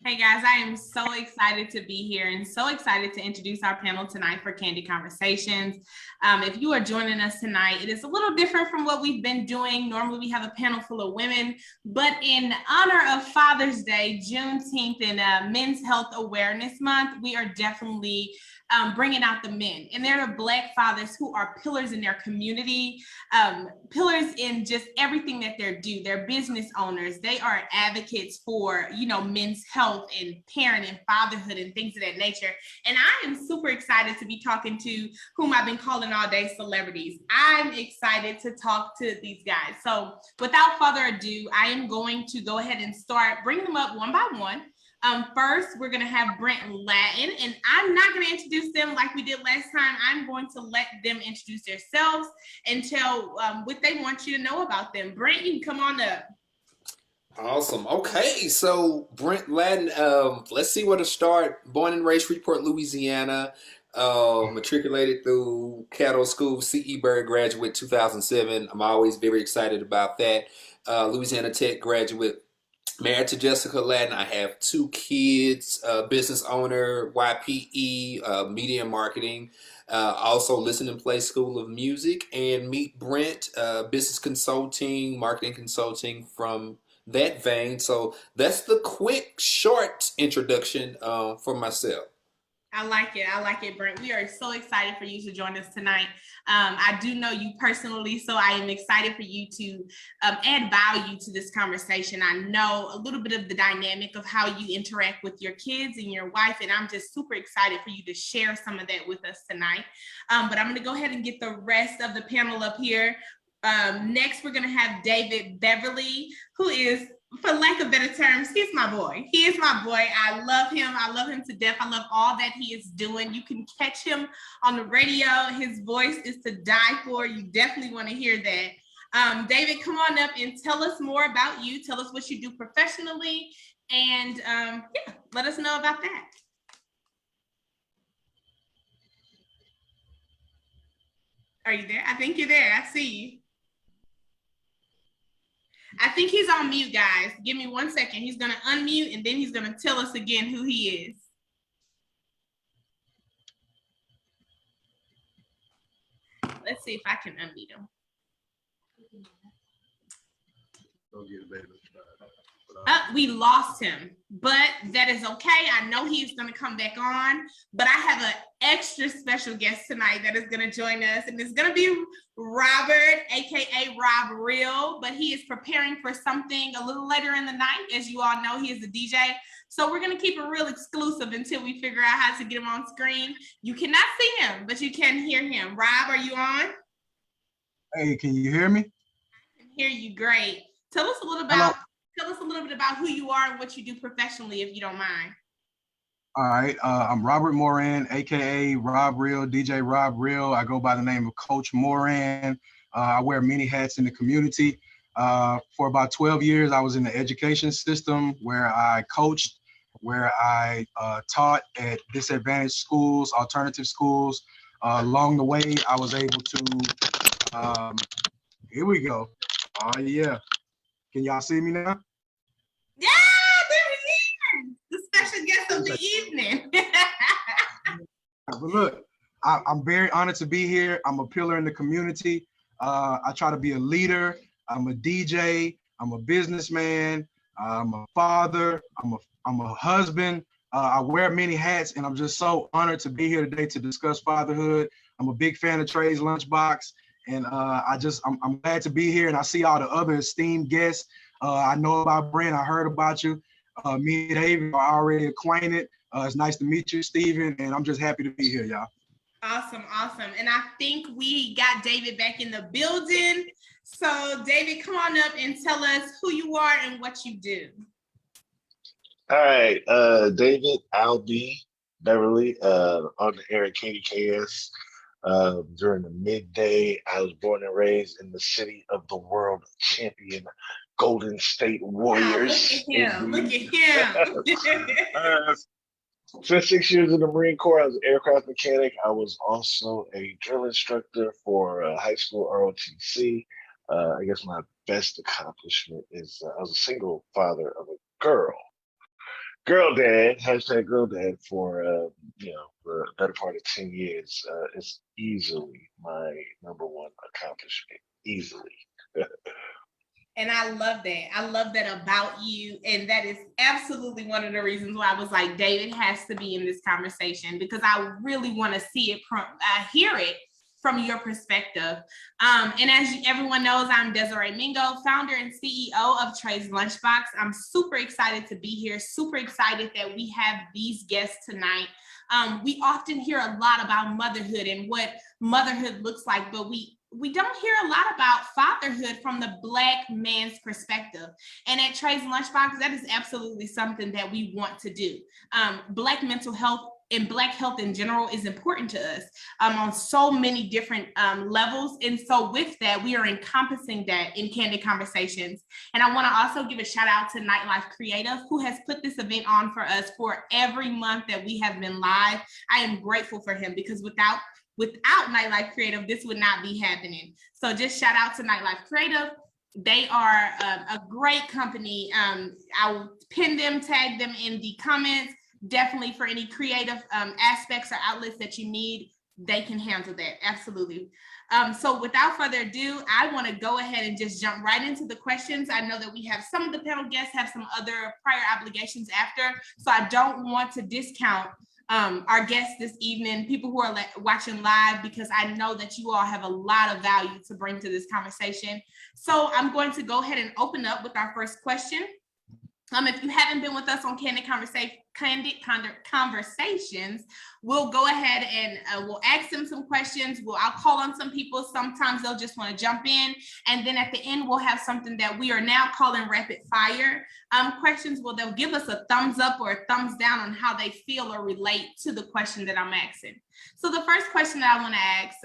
Hey guys, I am so excited to be here and so excited to introduce our panel tonight for Candid Conversations. If you are joining us tonight, it is a little different from what we've been doing. Normally we have a panel full of women, but in honor of Father's Day, Juneteenth, and Men's Health Awareness Month, we are definitely bringing out the men. And they're the Black fathers who are pillars in their community, pillars in just everything that they do. They're business owners. They are advocates for, men's health and parent and fatherhood and things of that nature. And I am super excited to be talking to whom I've been calling all day celebrities. I'm excited to talk to these guys. So without further ado, I am going to go ahead and start bringing them up one by one. First, we're going to have Brent Latin, and I'm not going to introduce them like we did last time. I'm going to let them introduce themselves and tell what they want you to know about them. Brent, you can come on up. Awesome. Okay, so Brent Latin, let's see where to start. Born and raised Shreveport, Louisiana, matriculated through Caddo School, C.E. Bird graduate 2007. I'm always very excited about that. Louisiana Tech graduate. Married to Jessica Latin. I have 2 kids, business owner, YPE, media and marketing. Also listen and play School of Music, and meet Brent, business consulting, marketing consulting from that vein. So that's the quick, short introduction for myself. I like it, Brent. We are so excited for you to join us tonight. I do know you personally, so I am excited for you to add value to this conversation. I know a little bit of the dynamic of how you interact with your kids and your wife, and I'm just super excited for you to share some of that with us tonight. But I'm going to go ahead and get the rest of the panel up here. Next, we're going to have David Beverley, who is, for lack of better terms, he's my boy. He is my boy. I love him. I love him to death. I love all that he is doing. You can catch him on the radio. His voice is to die for. You definitely want to hear that. David, come on up and tell us more about you. Tell us what you do professionally, and let us know about that. Are you there? I think you're there. I see you. I think he's on mute, guys. Give me 1 second. He's going to unmute, and then he's going to tell us again who he is. Let's see if I can unmute him. We lost him, but that is okay. I know he's going to come back on, but I have an extra special guest tonight that is going to join us, and it's going to be Robert, aka Rob Real, but he is preparing for something a little later in the night. As you all know, he is a DJ, so we're going to keep it real exclusive until we figure out how to get him on screen. You cannot see him, but you can hear him. Rob, are you on? Hey, can you hear me? I can hear you great. Tell us a little bit about who you are and what you do professionally, if you don't mind. All right, I'm Robert Moran, aka Rob Real, DJ Rob Real. I go by the name of Coach Moran. I wear many hats in the community. For about 12 years, I was in the education system where I coached, where I taught at disadvantaged schools, alternative schools. Along the way, I was able to, here we go. Oh yeah. Can y'all see me now? Yeah, there he is, the special guest of the evening. But look, I'm very honored to be here. I'm a pillar in the community. I try to be a leader. I'm a DJ. I'm a businessman. I'm a father. I'm a husband. I wear many hats, and I'm just so honored to be here today to discuss fatherhood. I'm a big fan of Trey's Lunchbox, and I'm glad to be here. And I see all the other esteemed guests. I know about Brent. I heard about you. Me and Avery are already acquainted. It's nice to meet you, Steven, and I'm just happy to be here, y'all. Awesome. And I think we got David back in the building. So David, come on up and tell us who you are and what you do. All right, David Albee Beverley, on the air at kdks. During the midday, I was born and raised in the city of the world champion Golden State Warriors. Wow, look at him. Spent 6 years in the Marine Corps. I was an aircraft mechanic. I was also a drill instructor for high school ROTC. I guess my best accomplishment is I was a single father of a girl. girl dad, hashtag girl dad for for a better part of 10 years. It's easily my number one accomplishment. Easily. And I love that. I love that about you. And that is absolutely one of the reasons why I was like, David has to be in this conversation, because I really want to see it from, hear it from your perspective. And as everyone knows, I'm Desiree Mingo, founder and CEO of Trey's Lunchbox. I'm super excited to be here, super excited that we have these guests tonight. We often hear a lot about motherhood and what motherhood looks like, but we don't hear a lot about fatherhood from the Black man's perspective. And at Trey's Lunchbox, that is absolutely something that we want to do. Black mental health and Black health in general is important to us on so many different levels. And so with that, we are encompassing that in Candid Conversations. And I want to also give a shout out to Nightlife Creative, who has put this event on for us for every month that we have been live. I am grateful for him, because without Nightlife Creative, this would not be happening. So just shout out to Nightlife Creative. They are a great company. I'll pin them, tag them in the comments. Definitely for any creative aspects or outlets that you need, they can handle that. Absolutely. So without further ado, I want to go ahead and just jump right into the questions. I know that we have some of the panel guests have some other prior obligations after, so I don't want to discount our guests this evening, people who are watching live, because I know that you all have a lot of value to bring to this conversation. So I'm going to go ahead and open up with our first question. If you haven't been with us on Candid Conversations, we'll go ahead and we'll ask them some questions. I'll call on some people. Sometimes they'll just want to jump in. And then at the end, we'll have something that we are now calling rapid fire questions. Well, they'll give us a thumbs up or a thumbs down on how they feel or relate to the question that I'm asking. So the first question that I want to ask,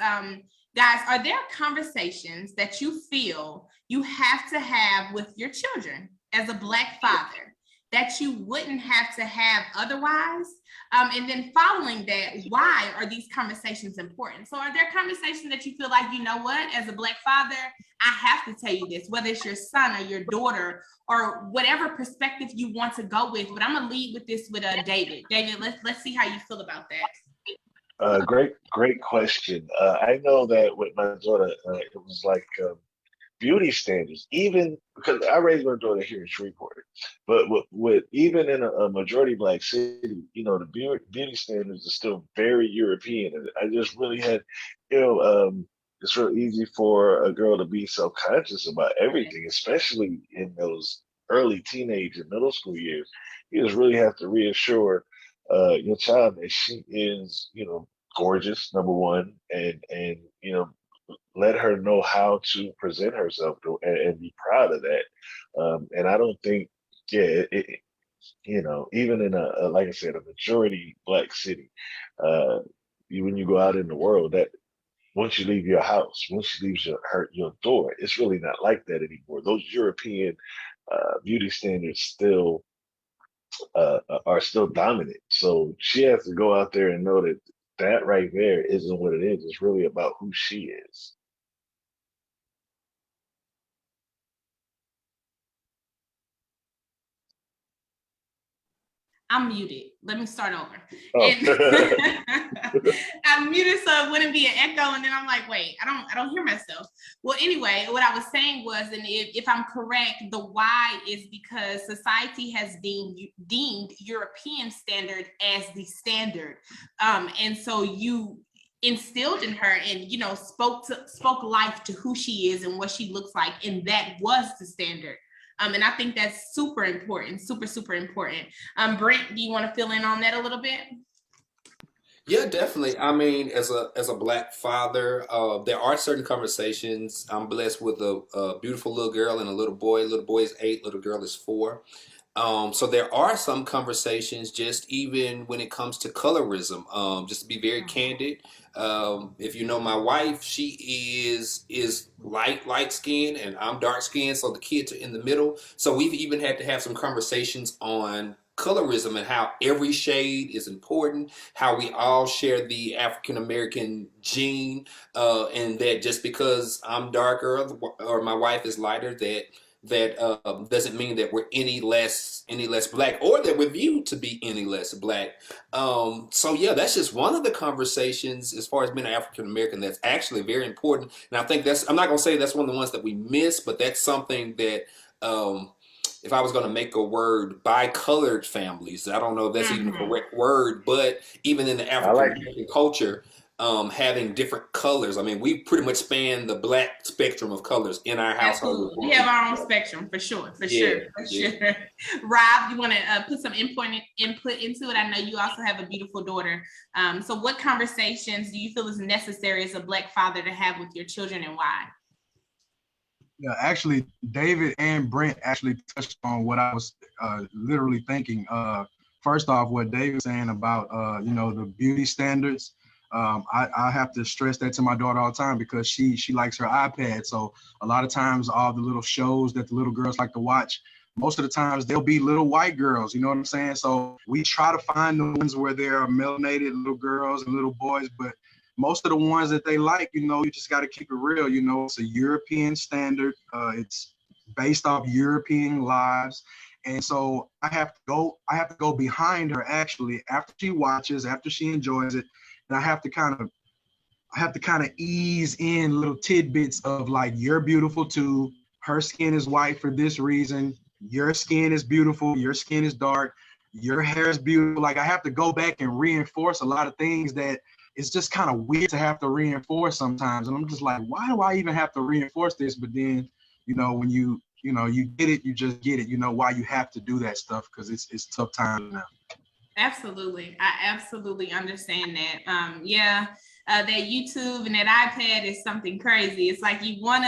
guys, are there conversations that you feel you have to have with your children as a Black father that you wouldn't have to have otherwise? And then following that, why are these conversations important? So are there conversations that you feel like, you know what, as a Black father, I have to tell you this, whether it's your son or your daughter or whatever perspective you want to go with, but I'm gonna lead with this with David. David, let's see how you feel about that. Great question. I know that with my daughter, it was like beauty standards, even because I raised my daughter here in Shreveport, but with even in a majority Black city, the beauty standards are still very European. And I just really had, it's real easy for a girl to be self-conscious about everything, especially in those early teenage and middle school years. You just really have to reassure your child that she is, gorgeous, number one, and let her know how to present herself and be proud of that. And I don't think, even in like I said, a majority Black city, when you go out in the world, that once you leave your house, once you leave your door, it's really not like that anymore. Those European beauty standards still are still dominant. So she has to go out there and know that that right there isn't what it is. It's really about who she is. I'm muted. Let me start over. Oh. I'm muted so it wouldn't be an echo. And then I'm like, wait, I don't hear myself. Well, anyway, what I was saying was, and if I'm correct, the why is because society has deemed European standard as the standard. And so you instilled in her and, spoke life to who she is and what she looks like. And that was the standard. And I think that's super important, super, super important. Brent, do you want to fill in on that a little bit? Yeah, definitely. I mean, as a Black father, there are certain conversations. I'm blessed with a beautiful little girl and a little boy. Little boy is 8, little girl is 4. So there are some conversations, just even when it comes to colorism, just to be very candid. If you know my wife, she is light skinned and I'm dark skinned, so the kids are in the middle. So we've even had to have some conversations on colorism and how every shade is important, how we all share the African American gene, and that just because I'm darker or my wife is lighter, that that doesn't mean that we're any less black, or that we're viewed to be any less black. So yeah, that's just one of the conversations as far as being an African American that's actually very important. And I think I'm not gonna say that's one of the ones that we miss, but that's something that if I was going to make a word, bi-colored families, I don't know if that's even the correct word, but even in the African American culture, having different colors. I mean, we pretty much span the black spectrum of colors in our household. Absolutely. We have our own spectrum for sure. Sure. Rob, you want to put some input into it? I know you also have a beautiful daughter. So what conversations do you feel is necessary as a Black father to have with your children, and why? Yeah, actually, David and Brent actually touched on what I was literally thinking. First off, what David was saying about, the beauty standards. I have to stress that to my daughter all the time because she likes her iPad. So a lot of times all the little shows that the little girls like to watch, most of the times they'll be little white girls, you know what I'm saying? So we try to find the ones where there are melanated little girls and little boys, but most of the ones that they like, you just got to keep it real. It's a European standard. It's based off European lives. And so I have to go behind her actually after she watches, after she enjoys it. And I have to kind of ease in little tidbits of like, you're beautiful too. Her skin is white for this reason. Your skin is beautiful. Your skin is dark. Your hair is beautiful. Like, I have to go back and reinforce a lot of things that it's just kind of weird to have to reinforce sometimes. And I'm just like, why do I even have to reinforce this? But then, when you get it, you just get it. You know why you have to do that stuff, because it's tough times now. Absolutely. I absolutely understand that. That YouTube and that iPad is something crazy. It's like you want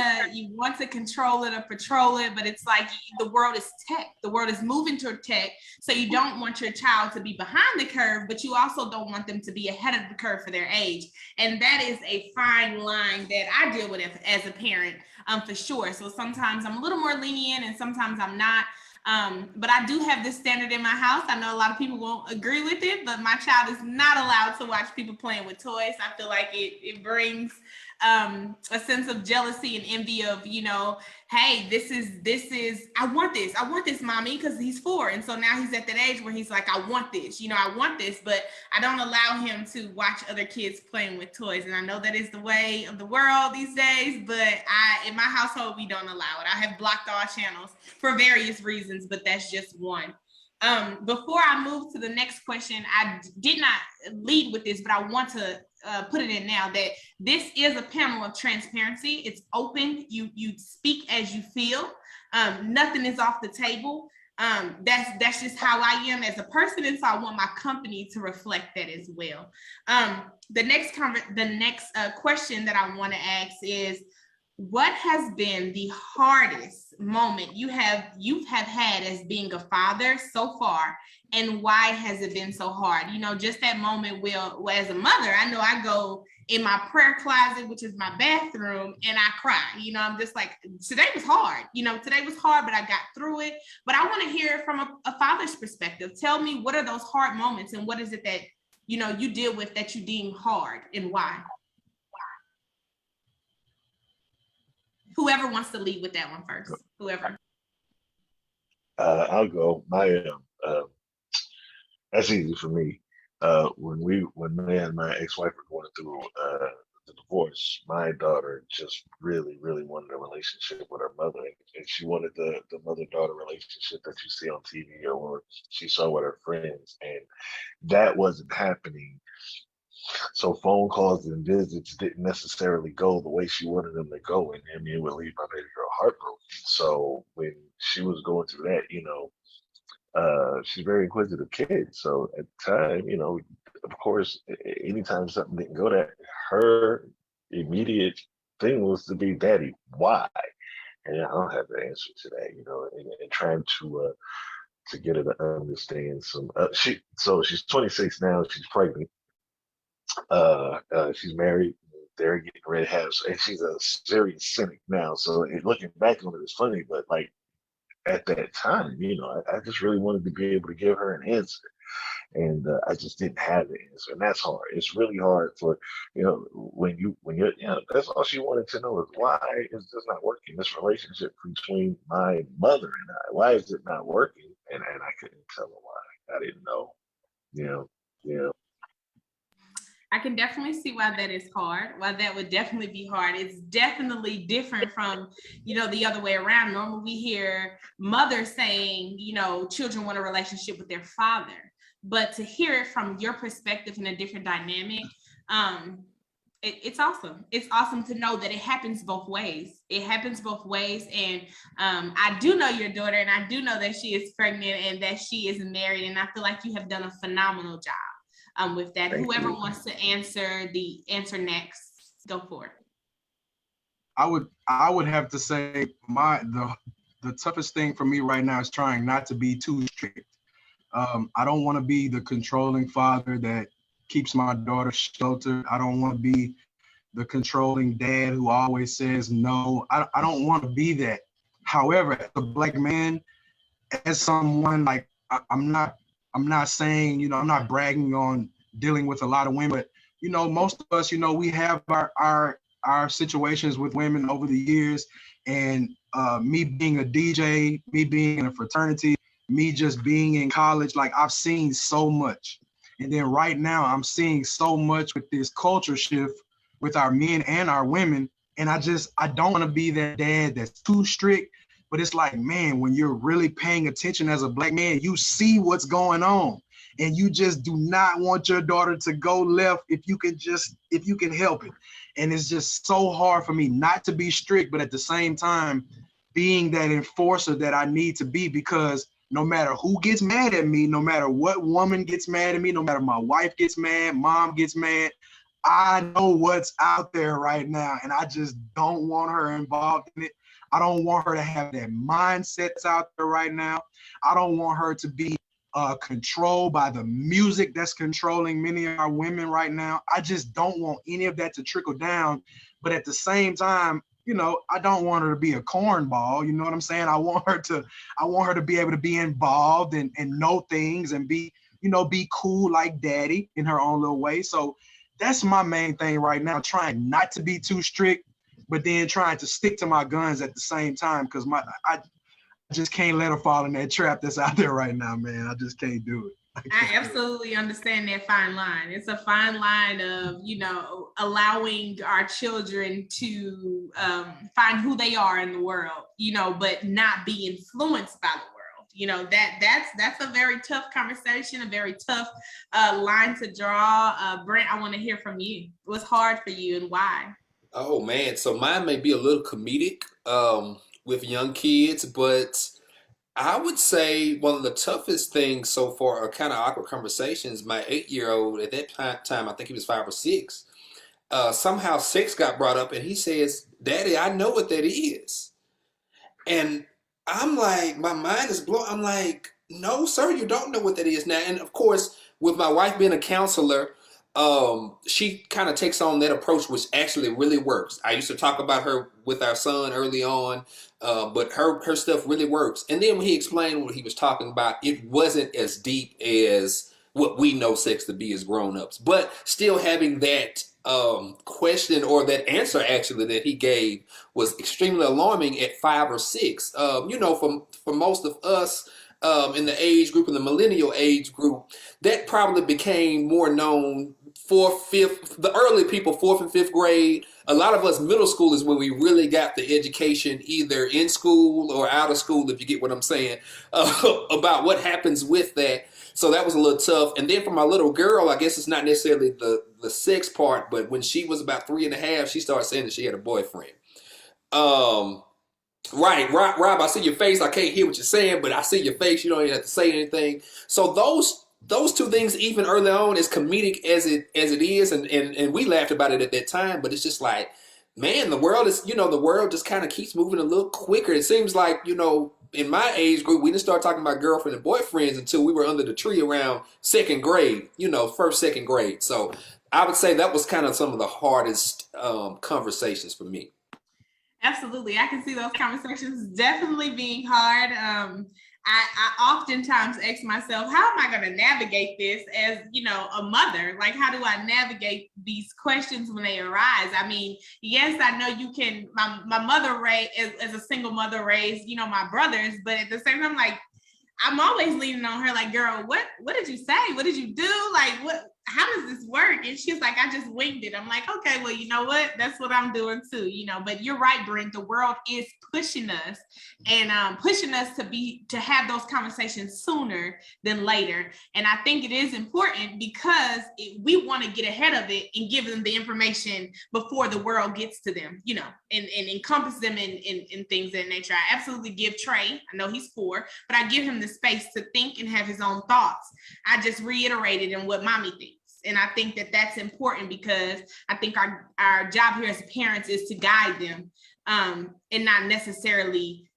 to control it or patrol it, but it's like the world is tech. The world is moving toward tech. So you don't want your child to be behind the curve, but you also don't want them to be ahead of the curve for their age. And that is a fine line that I deal with as a parent, for sure. So sometimes I'm a little more lenient and sometimes I'm not. But I do have this standard in my house. I know a lot of people won't agree with it, but my child is not allowed to watch people playing with toys. I feel like it brings a sense of jealousy and envy of, hey, this is, I want this, mommy, because he's 4. And so now he's at that age where he's like, I want this, I want this, but I don't allow him to watch other kids playing with toys. And I know that is the way of the world these days, but in my household, we don't allow it. I have blocked all channels for various reasons, but that's just one. Before I move to the next question, I did not lead with this, but I want to put it in now that this is a panel of transparency. It's open. You speak as you feel. Nothing is off the table. That's just how I am as a person, and so I want my company to reflect that as well. The next question that I want to ask is, what has been the hardest moment you have had as being a father so far, and why has it been so hard? Just that moment where as a mother, I know I go in my prayer closet, which is my bathroom, and I cry. I'm just like, today was hard. Today was hard, but I got through it. But I want to hear it from a father's perspective. Tell me, what are those hard moments, and what is it that you deal with that you deem hard, and why? Whoever wants to lead with that one first. Whoever. I'll go. That's easy for me. When me and my ex-wife were going through the divorce, my daughter just really, really wanted a relationship with her mother, and she wanted the mother-daughter relationship that you see on TV or she saw with her friends, and that wasn't happening. So phone calls and visits didn't necessarily go the way she wanted them to go, and I mean, it would leave my baby girl heartbroken. So when she was going through that, she's a very inquisitive kid. So at the time, of course, anytime something didn't go that, her immediate thing was to be, Daddy, why? And I don't have the answer to that, and trying to get her to understand some. She's 26 now. She's pregnant. She's married. They're getting ready to have, and she's a serious cynic now. So looking back on it is funny, but like at that time. I just really wanted to be able to give her an answer. And I just didn't have the answer, and that's hard. It's really hard for when you're that's all she wanted to know is why is this not working? This relationship between my mother and I, why is it not working? And I couldn't tell her why. I didn't know. Yeah. I can definitely see why that is hard, why that would definitely be hard. It's definitely different from, the other way around. Normally we hear mothers saying, children want a relationship with their father, but to hear it from your perspective in a different dynamic, it's awesome. It's awesome to know that it happens both ways. It happens both ways. And I do know your daughter, and I do know that she is pregnant and that she is married. And I feel like you have done a phenomenal job with that. Thank Whoever you. wants to answer next, go for it. I would have to say the toughest thing for me right now is trying not to be too strict. I don't want to be the controlling father that keeps my daughter sheltered. I don't want to be the controlling dad who always says no. I don't want to be that. However, as a Black man, as someone like I'm not saying, I'm not bragging on dealing with a lot of women, but most of us, we have our situations with women over the years, and me being a DJ, me being in a fraternity, me just being in college, like I've seen so much. And then right now I'm seeing so much with this culture shift with our men and our women. And I don't want to be that dad that's too strict, but it's like, man, when you're really paying attention as a Black man, you see what's going on, and you just do not want your daughter to go left if you can help it. And it's just so hard for me not to be strict, but at the same time, being that enforcer that I need to be, because no matter who gets mad at me, no matter what woman gets mad at me, no matter my wife gets mad, mom gets mad, I know what's out there right now, and I just don't want her involved in it. I don't want her to have that mindset that's out there right now. I don't want her to be controlled by the music that's controlling many of our women right now. I just don't want any of that to trickle down. But at the same time, I don't want her to be a cornball. You know what I'm saying? I want her to be able to be involved and know things and be cool like daddy in her own little way. So that's my main thing right now, trying not to be too strict, but then trying to stick to my guns at the same time, because I just can't let her fall in that trap that's out there right now, man. I just can't do it. I absolutely understand that fine line. It's a fine line of, allowing our children to find who they are in the world, but not be influenced by the world. That's a very tough conversation, a very tough line to draw. Brent, I want to hear from you. What's hard for you and why? Oh man, so mine may be a little comedic with young kids, but I would say one of the toughest things so far are kind of awkward conversations. My 8-year-old at that time, I think he was 5 or 6, somehow sex got brought up, and he says, "Daddy, I know what that is." And I'm like, my mind is blown. I'm like, no, sir, you don't know what that is now. And of course, with my wife being a counselor, she kind of takes on that approach, which actually really works. I used to talk about her with our son early on, but her stuff really works. And then when he explained what he was talking about, it wasn't as deep as what we know sex to be as grown-ups, but still having that question, or that answer actually that he gave, was extremely alarming at 5 or 6. For most of us in the age group, in the millennial age group, that probably became more known 4th, 5th, the early people, 4th and 5th grade. A lot of us middle school is when we really got the education, either in school or out of school, if you get what I'm saying, about what happens with that. So that was a little tough. And then for my little girl, I guess it's not necessarily the sex part, but when she was about 3 and a half, she started saying that she had a boyfriend. Right, Rob, I see your face. I can't hear what you're saying, but I see your face. You don't even have to say anything. So those two things, even early on, as comedic as it is, and we laughed about it at that time, but it's just like, man, the world just kind of keeps moving a little quicker. It seems like, in my age group, we didn't start talking about girlfriend and boyfriends until we were under the tree around 2nd grade, 1st, 2nd grade. So I would say that was kind of some of the hardest conversations for me. Absolutely. I can see those conversations definitely being hard. I oftentimes ask myself, how am I going to navigate this as, a mother? Like, how do I navigate these questions when they arise? I mean, yes, I know you can, my mother raised, as a single mother raised, my brothers, but at the same time, like, I'm always leaning on her, like, girl, what did you say? What did you do? Like, how does this work? And she's like, I just winged it. I'm like, okay, well, you know what? That's what I'm doing too, but you're right, Brent. The world is pushing us and pushing us to have those conversations sooner than later. And I think it is important because we want to get ahead of it and give them the information before the world gets to them, and encompass them in things of that nature. I absolutely give Trey, I know he's 4, but I give him the space to think and have his own thoughts. I just reiterated in what mommy thinks. And I think that that's important because I think our job here as parents is to guide them and not necessarily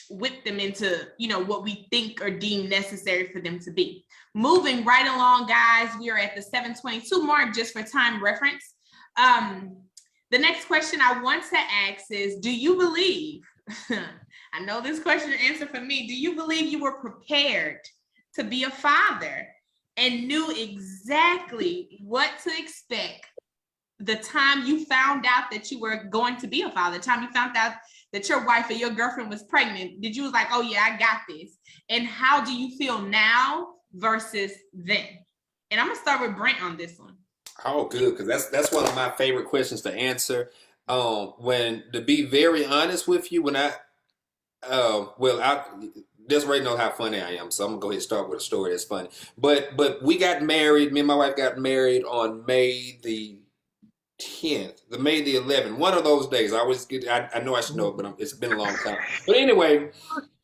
whip them into, what we think or deem necessary for them to be. Moving right along, guys, we are at the 7:22 mark just for time reference. The next question I want to ask is, do you believe, I know this question and answer for me, do you believe you were prepared to be a father and knew exactly what to expect the time you found out that you were going to be a father, the time you found out that your wife or your girlfriend was pregnant? Did you was like, oh yeah, I got this? And how do you feel now versus then? And I'm gonna start with Brent on this one. Oh, good, because that's one of my favorite questions to answer. To be very honest with you, when I Desiree know how funny I am, so I'm gonna go ahead and start with a story that's funny. But we got married. Me and my wife got married on May the 10th, May the 11th. One of those days. I always get. I know I should know it, but it's been a long time. But anyway,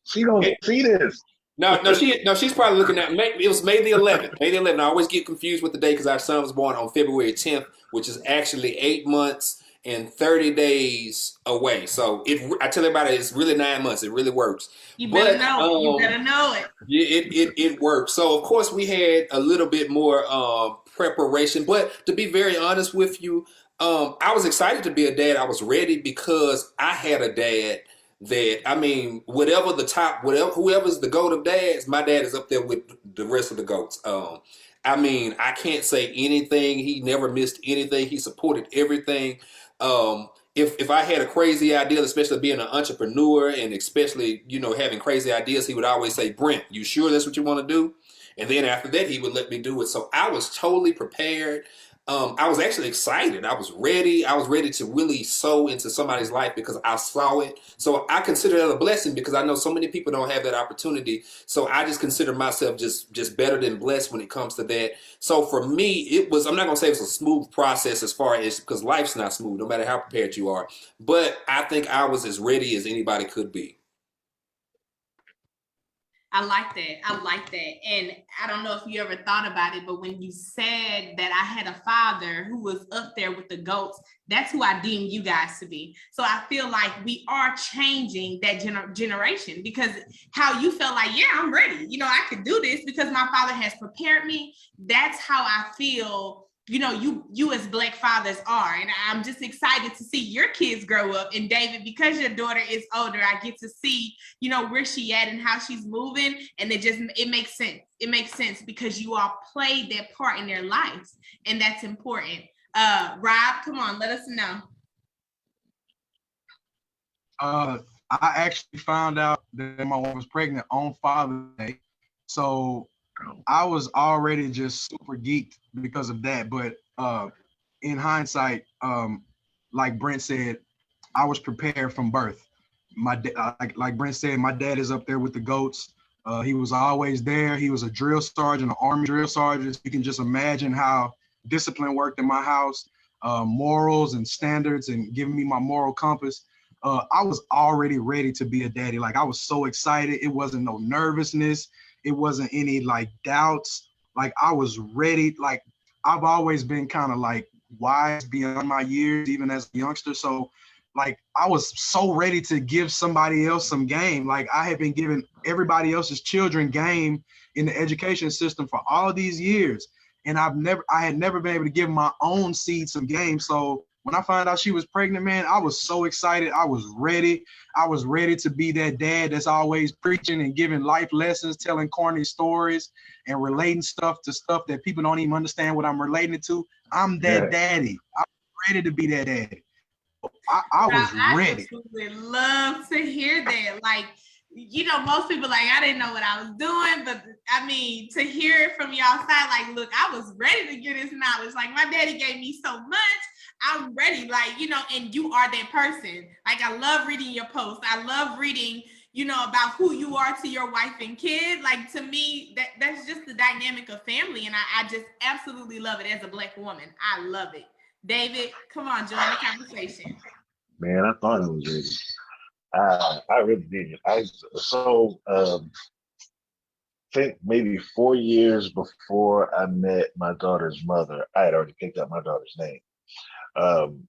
she don't see this. No, she's probably looking at it was May the 11th. May the 11th. I always get confused with the day because our son was born on February 10th, which is actually 8 months and 30 days away. So I tell everybody it's really 9 months. It really works. You better know. You better know it. Yeah, it works. So of course we had a little bit more preparation, but to be very honest with you, I was excited to be a dad. I was ready because I had a dad that, I mean, whoever's the GOAT of dads, my dad is up there with the rest of the GOATs. I mean, I can't say anything. He never missed anything. He supported everything. If I had a crazy idea, especially being an entrepreneur and especially, having crazy ideas, he would always say, Brent, you sure that's what you want to do? And then after that, he would let me do it. So I was totally prepared. I was actually excited. I was ready. I was ready to really sow into somebody's life because I saw it. So I consider that a blessing because I know so many people don't have that opportunity. So I just consider myself just better than blessed when it comes to that. So for me, I'm not going to say it was a smooth process as far as, because life's not smooth, no matter how prepared you are. But I think I was as ready as anybody could be. I like that. And I don't know if you ever thought about it, but when you said that I had a father who was up there with the GOATs, that's who I deem you guys to be. So I feel like we are changing that generation, because how you felt like, yeah, I'm ready. I could do this because my father has prepared me. That's how I feel, you as Black fathers are. And I'm just excited to see your kids grow up. And David, because your daughter is older, I get to see, where she at and how she's moving. And it makes sense. It makes sense because you all played that part in their lives. And that's important. Rob, come on, let us know. I actually found out that my wife was pregnant on Father's Day. So I was already just super geeked because of that. But in hindsight, like Brent said, I was prepared from birth. Like Brent said, my dad is up there with the GOATs. He was always there. He was a drill sergeant, an Army drill sergeant. You can just imagine how discipline worked in my house, morals and standards, and giving me my moral compass. I was already ready to be a daddy. Like, I was so excited. It wasn't no nervousness. It wasn't any like doubts. Like, I was ready. Like, I've always been kind of like wise beyond my years, even as a youngster. So like, I was so ready to give somebody else some game. Like, I had been giving everybody else's children game in the education system for all these years. And I had never been able to give my own seed some game. So When I found out she was pregnant, man, I was so excited. I was ready. I was ready to be that dad that's always preaching and giving life lessons, telling corny stories and relating stuff to stuff that people don't even understand what I'm relating it to. I'm that daddy. I'm ready to be that daddy. I was I ready. absolutely love to hear that. Like, most people like, I didn't know what I was doing, but I mean, to hear it from y'all side, like, look, I was ready to get this knowledge. Like, my daddy gave me so much. I'm ready, like, and you are that person. Like, I love reading your posts. I love reading, about who you are to your wife and kid. Like, to me, that's just the dynamic of family. And I just absolutely love it as a Black woman. I love it. David, come on, join the conversation. Man, I thought I was ready. I really did. Think maybe 4 years before I met my daughter's mother, I had already picked up my daughter's name.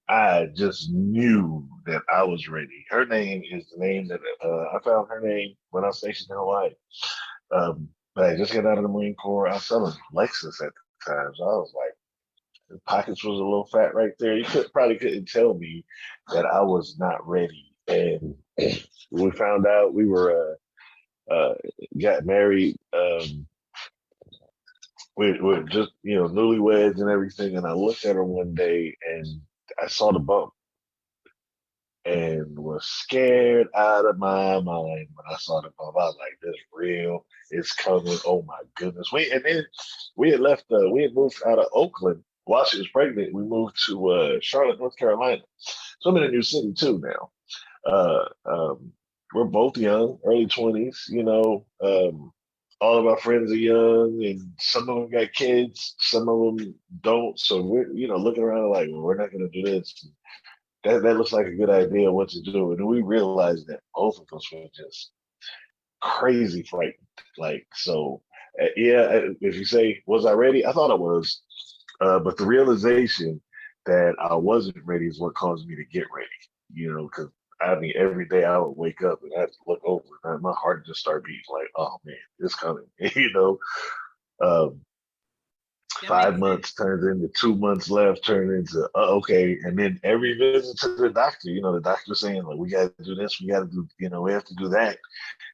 I just knew that I was ready. Her name is the name that I found her name when I was stationed in Hawaii. But I just got out of the Marine Corps. I was selling Lexus at the time, so I was like, the pockets was a little fat right there. You probably couldn't tell me that I was not ready. And we found out we were got married. We're just newlyweds and everything. And I looked at her one day and I saw the bump and was scared out of my mind when I saw the bump. I was like, "This real? It's coming! Oh my goodness!" Then we had left. We had moved out of Oakland while she was pregnant. We moved to Charlotte, North Carolina. So I'm in a new city too now. We're both young, early 20s. All of our friends are young, and some of them got kids, some of them don't. So we're looking around like, well, we're not going to do this. That looks like a good idea. What to do? And we realized that both of us were just crazy frightened. Like, so, yeah. If you say, was I ready? I thought I was, but the realization that I wasn't ready is what caused me to get ready. Because I mean, every day I would wake up and I had to look over, and my heart just started beating like, oh man, it's coming. Um, 5 months turns into 2 months left, turned into okay, and then every visit to the doctor, the doctor saying like, we got to do this, we got to do, we have to do that,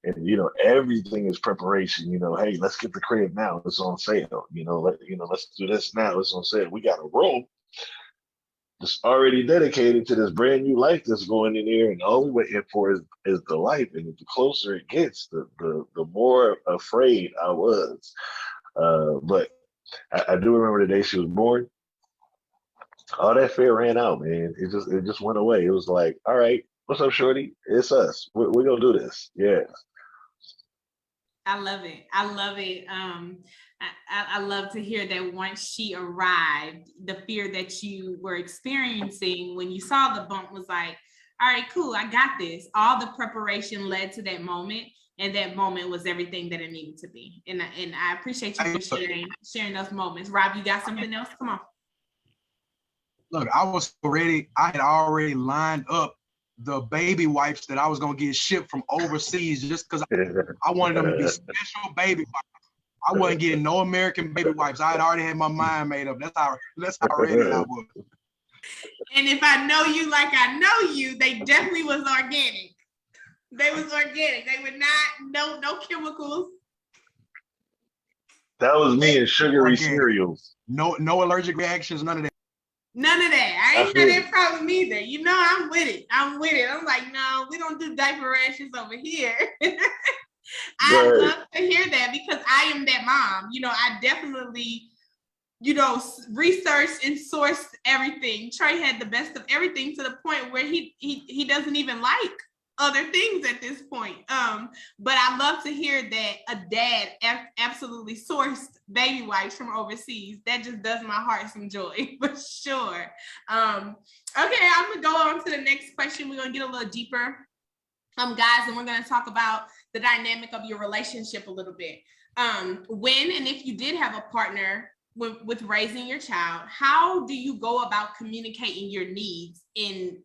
and everything is preparation. Hey, let's get the crib now, it's on sale. Let's do this now, it's on sale. We got a room that's already dedicated to this brand new life that's going in here, and all we went in for is the life. And the closer it gets, the more afraid I was. But I do remember the day she was born. All that fear ran out, man. It just went away. It was like, all right, what's up, shorty? It's us. We're gonna do this. Yeah. I love it. I love it. I love to hear that once she arrived, the fear that you were experiencing when you saw the bump was like, all right, cool, I got this. All the preparation led to that moment, and that moment was everything that it needed to be. And I appreciate you for sharing those moments. Rob, you got something else? Come on. Look, I was ready. I had already lined up the baby wipes that I was gonna get shipped from overseas just because I wanted them to be special baby wipes. I wasn't getting no American baby wipes. I had already had my mind made up. That's how ready I was. And if I know you like I know you, they definitely was organic. They was organic. They would not, no chemicals. That was me and sugary cereals. No allergic reactions, none of that. None of that. I ain't had that problem either. I'm with it. I'm like, no, we don't do diaper rashes over here. I love to hear that because I am that mom. I definitely, researched and sourced everything. Trey had the best of everything to the point where he doesn't even like other things at this point. But I love to hear that a dad absolutely sourced baby wipes from overseas. That just does my heart some joy for sure. Okay, I'm gonna go on to the next question. We're gonna get a little deeper, guys, and we're gonna talk about the dynamic of your relationship a little bit. When and if you did have a partner with raising your child, how do you go about communicating your needs in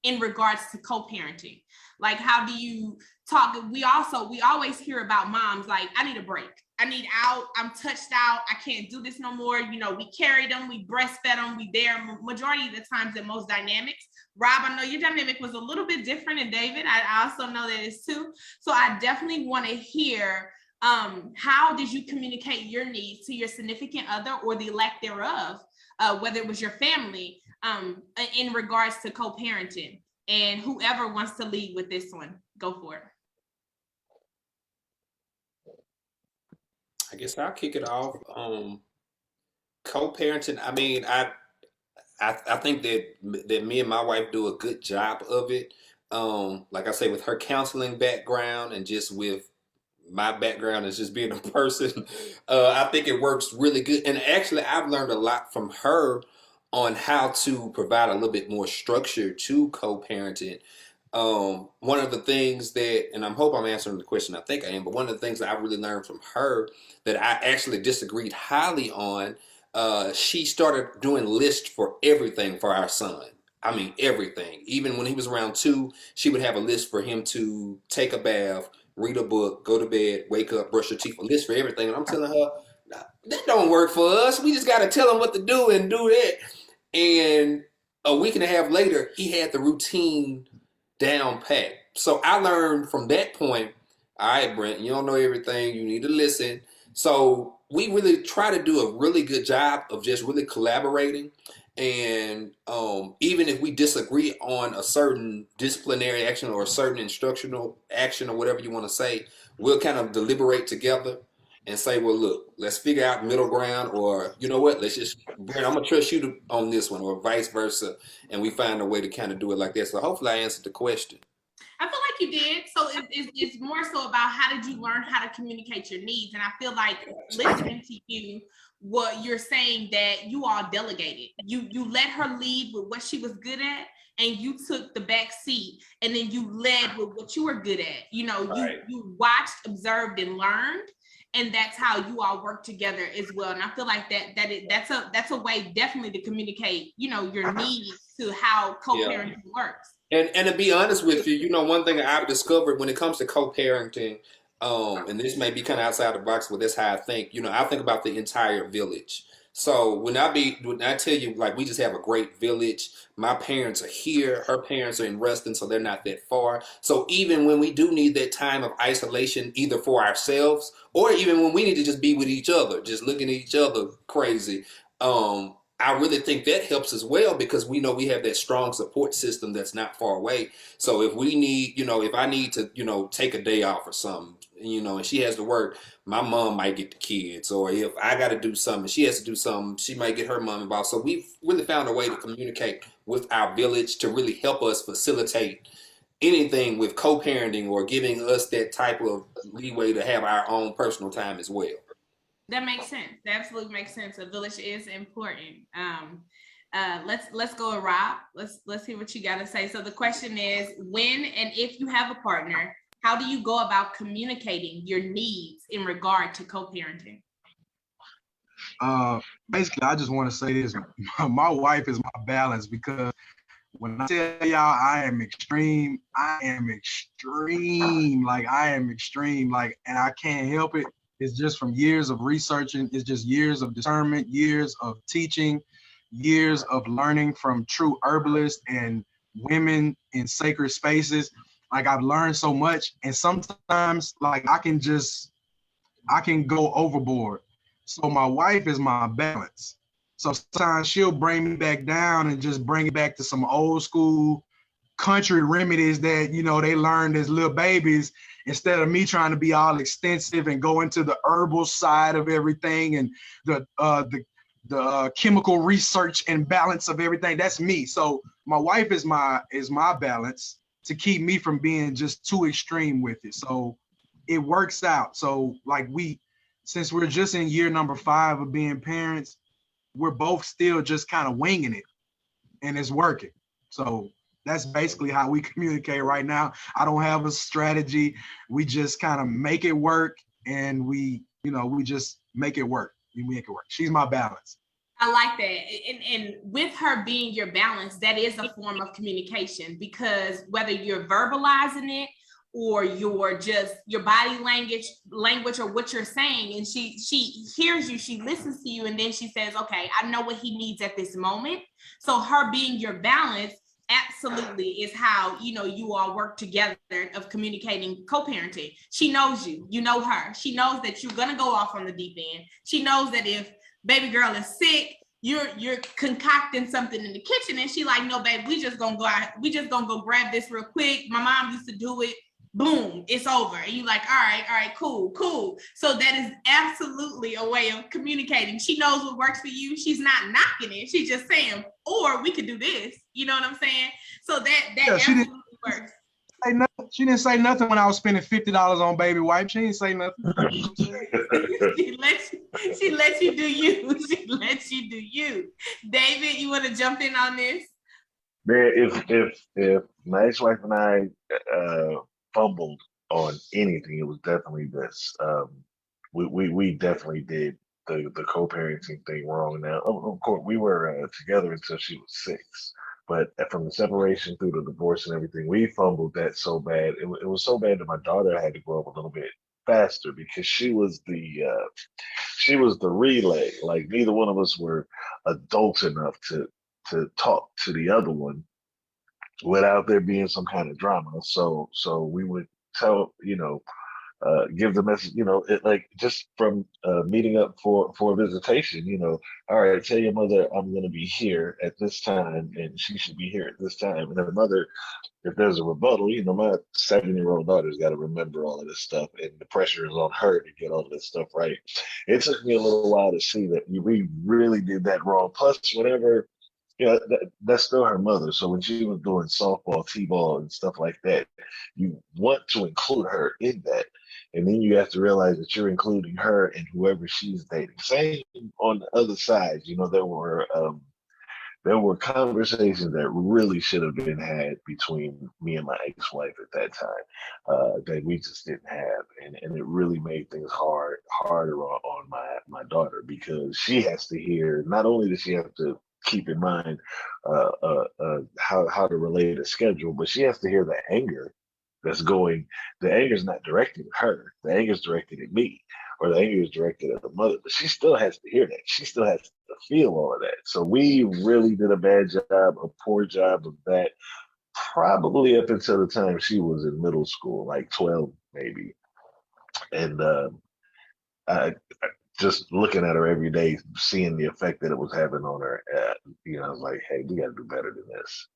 in regards to co-parenting? Like, how do you talk? We always hear about moms like, I need a break. I need out. I'm touched out. I can't do this no more. You know, we carried them, we breastfed them, we there majority of the times in most dynamics. Rob, I know your dynamic was a little bit different, and David, I also know that is too. So I definitely want to hear, how did you communicate your needs to your significant other or the lack thereof, whether it was your family, in regards to co-parenting? And whoever wants to lead with this one, go for it. I guess I'll kick it off. Co-parenting. I mean, I think that me and my wife do a good job of it. Like I say, with her counseling background and just with my background as just being a person, I think it works really good. And actually, I've learned a lot from her on how to provide a little bit more structure to co-parenting. One of the things that, and I hope I'm answering the question, I think I am, but one of the things that I really learned from her that I actually disagreed highly on, she started doing lists for everything for our son. I mean, everything. Even when he was around 2, she would have a list for him to take a bath, read a book, go to bed, wake up, brush your teeth, a list for everything. And I'm telling her, "Nah, that don't work for us. We just got to tell him what to do and do that." And a week and a half later, he had the routine down pat. So I learned from that point, all right, Brent, you don't know everything. You need to listen. So we really try to do a really good job of just really collaborating. And even if we disagree on a certain disciplinary action or a certain instructional action or whatever you want to say, we'll kind of deliberate together and say, well, look, let's figure out middle ground, or you know what, let's just, Brent, I'm gonna trust you on this one, or vice versa, and we find a way to kind of do it like that. So hopefully I answered the question. I feel like you did. So it's more so about how did you learn how to communicate your needs? And I feel like listening to you, what you're saying, that you all delegated. You let her lead with what she was good at, and you took the back seat, and then you led with what you were good at. You know, you watched, observed, and learned. And that's how you all work together as well. And I feel like that's a way definitely to communicate, you know, your needs to how co-parenting works. And to be honest with you, you know, one thing I've discovered when it comes to co-parenting, and this may be kind of outside the box, but that's how I think. You know, I think about the entire village. So when I tell you, like, we just have a great village. My parents are here. Her parents are in Ruston, so they're not that far. So even when we do need that time of isolation, either for ourselves or even when we need to just be with each other, just looking at each other crazy, I really think that helps as well, because we know we have that strong support system that's not far away. So if we need, you know, if I need to, you know, take a day off or something, you know, and she has to work, my mom might get the kids. Or if I got to do something, she has to do something, she might get her mom involved. So we've really found a way to communicate with our village to really help us facilitate anything with co-parenting or giving us that type of leeway to have our own personal time as well. That makes sense. That absolutely makes sense. A village is important. Let's go with Rob. Let's hear what you got to say. So the question is, when and if you have a partner, how do you go about communicating your needs in regard to co-parenting? Basically, I just want to say this. My wife is my balance, because when I tell y'all I am extreme, like, and I can't help it. It's just from years of researching. It's just years of discernment, years of teaching, years of learning from true herbalists and women in sacred spaces. Like, I've learned so much, and sometimes, like, I can go overboard. So my wife is my balance. So sometimes she'll bring me back down and just bring it back to some old school country remedies that, you know, they learned as little babies, instead of me trying to be all extensive and go into the herbal side of everything and the chemical research and balance of everything. That's me. So my wife is my balance to keep me from being just too extreme with it. So it works out. So like, since we're just in year number 5 of being parents, we're both still just kind of winging it, and it's working. So that's basically how we communicate right now. I don't have a strategy. We just kind of make it work, and we just make it work. We make it work. She's my balance. I like that. And with her being your balance, that is a form of communication, because whether you're verbalizing it or you're just your body language or what you're saying, and she hears you, she listens to you, and then she says, okay, I know what he needs at this moment. So her being your balance absolutely is how, you know, you all work together of communicating co-parenting. She knows you, you know her. She knows that you're gonna go off on the deep end. She knows that if baby girl is sick, you're concocting something in the kitchen, and she like, no, babe, we just gonna go out, we just gonna go grab this real quick. My mom used to do it. Boom, it's over. And you like, all right, cool. So that is absolutely a way of communicating. She knows what works for you. She's not knocking it. She's just saying, or we could do this. You know what I'm saying? So that absolutely works. She didn't say nothing when I was spending $50 on baby wipes. She didn't say nothing. she lets you do you. She lets you do you. David, you want to jump in on this? Man, if my ex-wife and I fumbled on anything, it was definitely this. We definitely did the co-parenting thing wrong. Now, of course, we were together until she was 6, but from the separation through the divorce and everything, we fumbled that so bad. It was so bad that my daughter had to grow up a little bit faster because she was the relay. Like neither one of us were adult enough to talk to the other one without there being some kind of drama. So we would tell, give the message, it, like just from meeting up for a visitation, all right, tell your mother I'm going to be here at this time and she should be here at this time. And then the mother, if there's a rebuttal, my 7-year-old daughter's got to remember all of this stuff, and the pressure is on her to get all of this stuff right. It took me a little while to see that we really did that wrong. Plus, whenever that's still her mother. So when she was doing softball, t-ball, and stuff like that, you want to include her in that, and then you have to realize that you're including her and whoever she's dating. Same on the other side. There were conversations that really should have been had between me and my ex-wife at that time that we just didn't have, and it really made things harder on my daughter, because she has to hear. Not only does she have to keep in mind how to relate a schedule, but she has to hear the anger that's going. The anger is not directed at her. The anger is directed at me, or the anger is directed at the mother. But she still has to hear that. She still has to feel all of that. So we really did a poor job of that, probably up until the time she was in middle school, like 12 maybe. And I just looking at her every day, seeing the effect that it was having on her, I was like, hey, we got to do better than this,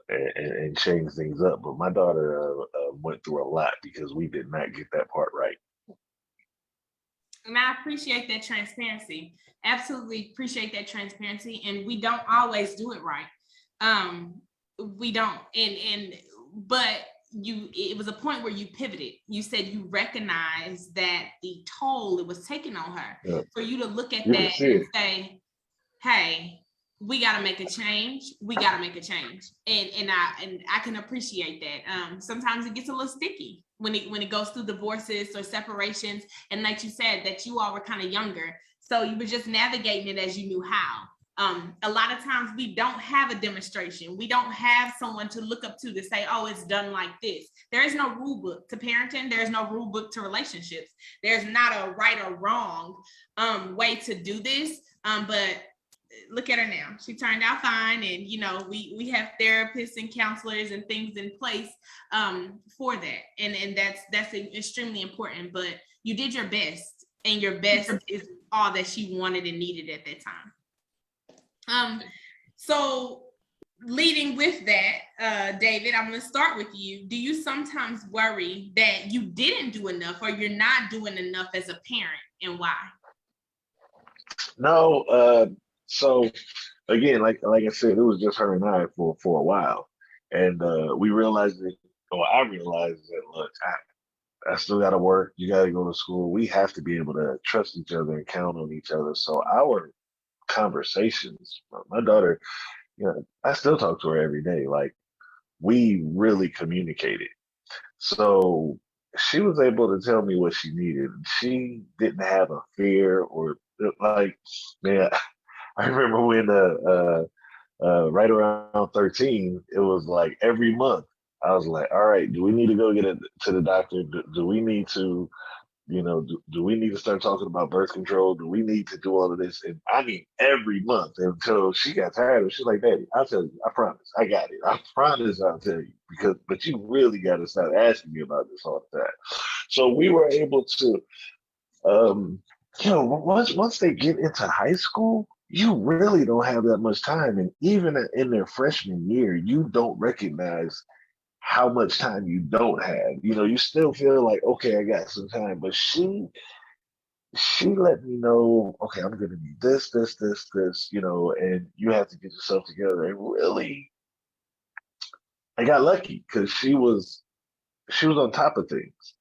and change things up. But my daughter went through a lot because we did not get that part right. And I appreciate that transparency. Absolutely appreciate that transparency. And we don't always do it right. We don't. But it was a point where you pivoted. You said you recognized that the toll it was taking on her. Yeah. For you to look at that and say, hey, we got to make a change. We got to make a change. And I can appreciate that. Sometimes it gets a little sticky when it goes through divorces or separations. And like you said, that you all were kind of younger. So you were just navigating it as you knew how. A lot of times we don't have a demonstration. We don't have someone to look up to say, oh, it's done like this. There is no rule book to parenting. There's no rule book to relationships. There's not a right or wrong way to do this. But look at her now. She turned out fine. And, we have therapists and counselors and things in place for that. And that's extremely important. But you did your best, and your best is all that she wanted and needed at that time. So leading with that, David, I'm going to start with you. Do you sometimes worry that you didn't do enough, or you're not doing enough as a parent, and why? No. So again, like I said, it was just her and I for a while, and we realized that. Well, I realized that. Look, I still got to work. You got to go to school. We have to be able to trust each other and count on each other. So our conversations, my daughter, I still talk to her every day. Like, we really communicated. So she was able to tell me what she needed. She didn't have a fear, or like, man, I remember when right around 13, it was like every month. I was like, all right, do we need to go get it to the doctor? Do we need to, do we need to start talking about birth control? Do we need to do all of this? And I mean, every month until she got tired of it. She's like, Daddy, I'll tell you, I promise, I got it. I promise I'll tell you but you really got to start asking me about this all the time. So we were able to, um, once they get into high school, you really don't have that much time. And even in their freshman year, you don't recognize how much time you don't have. You still feel like, okay, I got some time. But she let me know, okay, I'm gonna need this, and you have to get yourself together. And really, I got lucky because she was on top of things.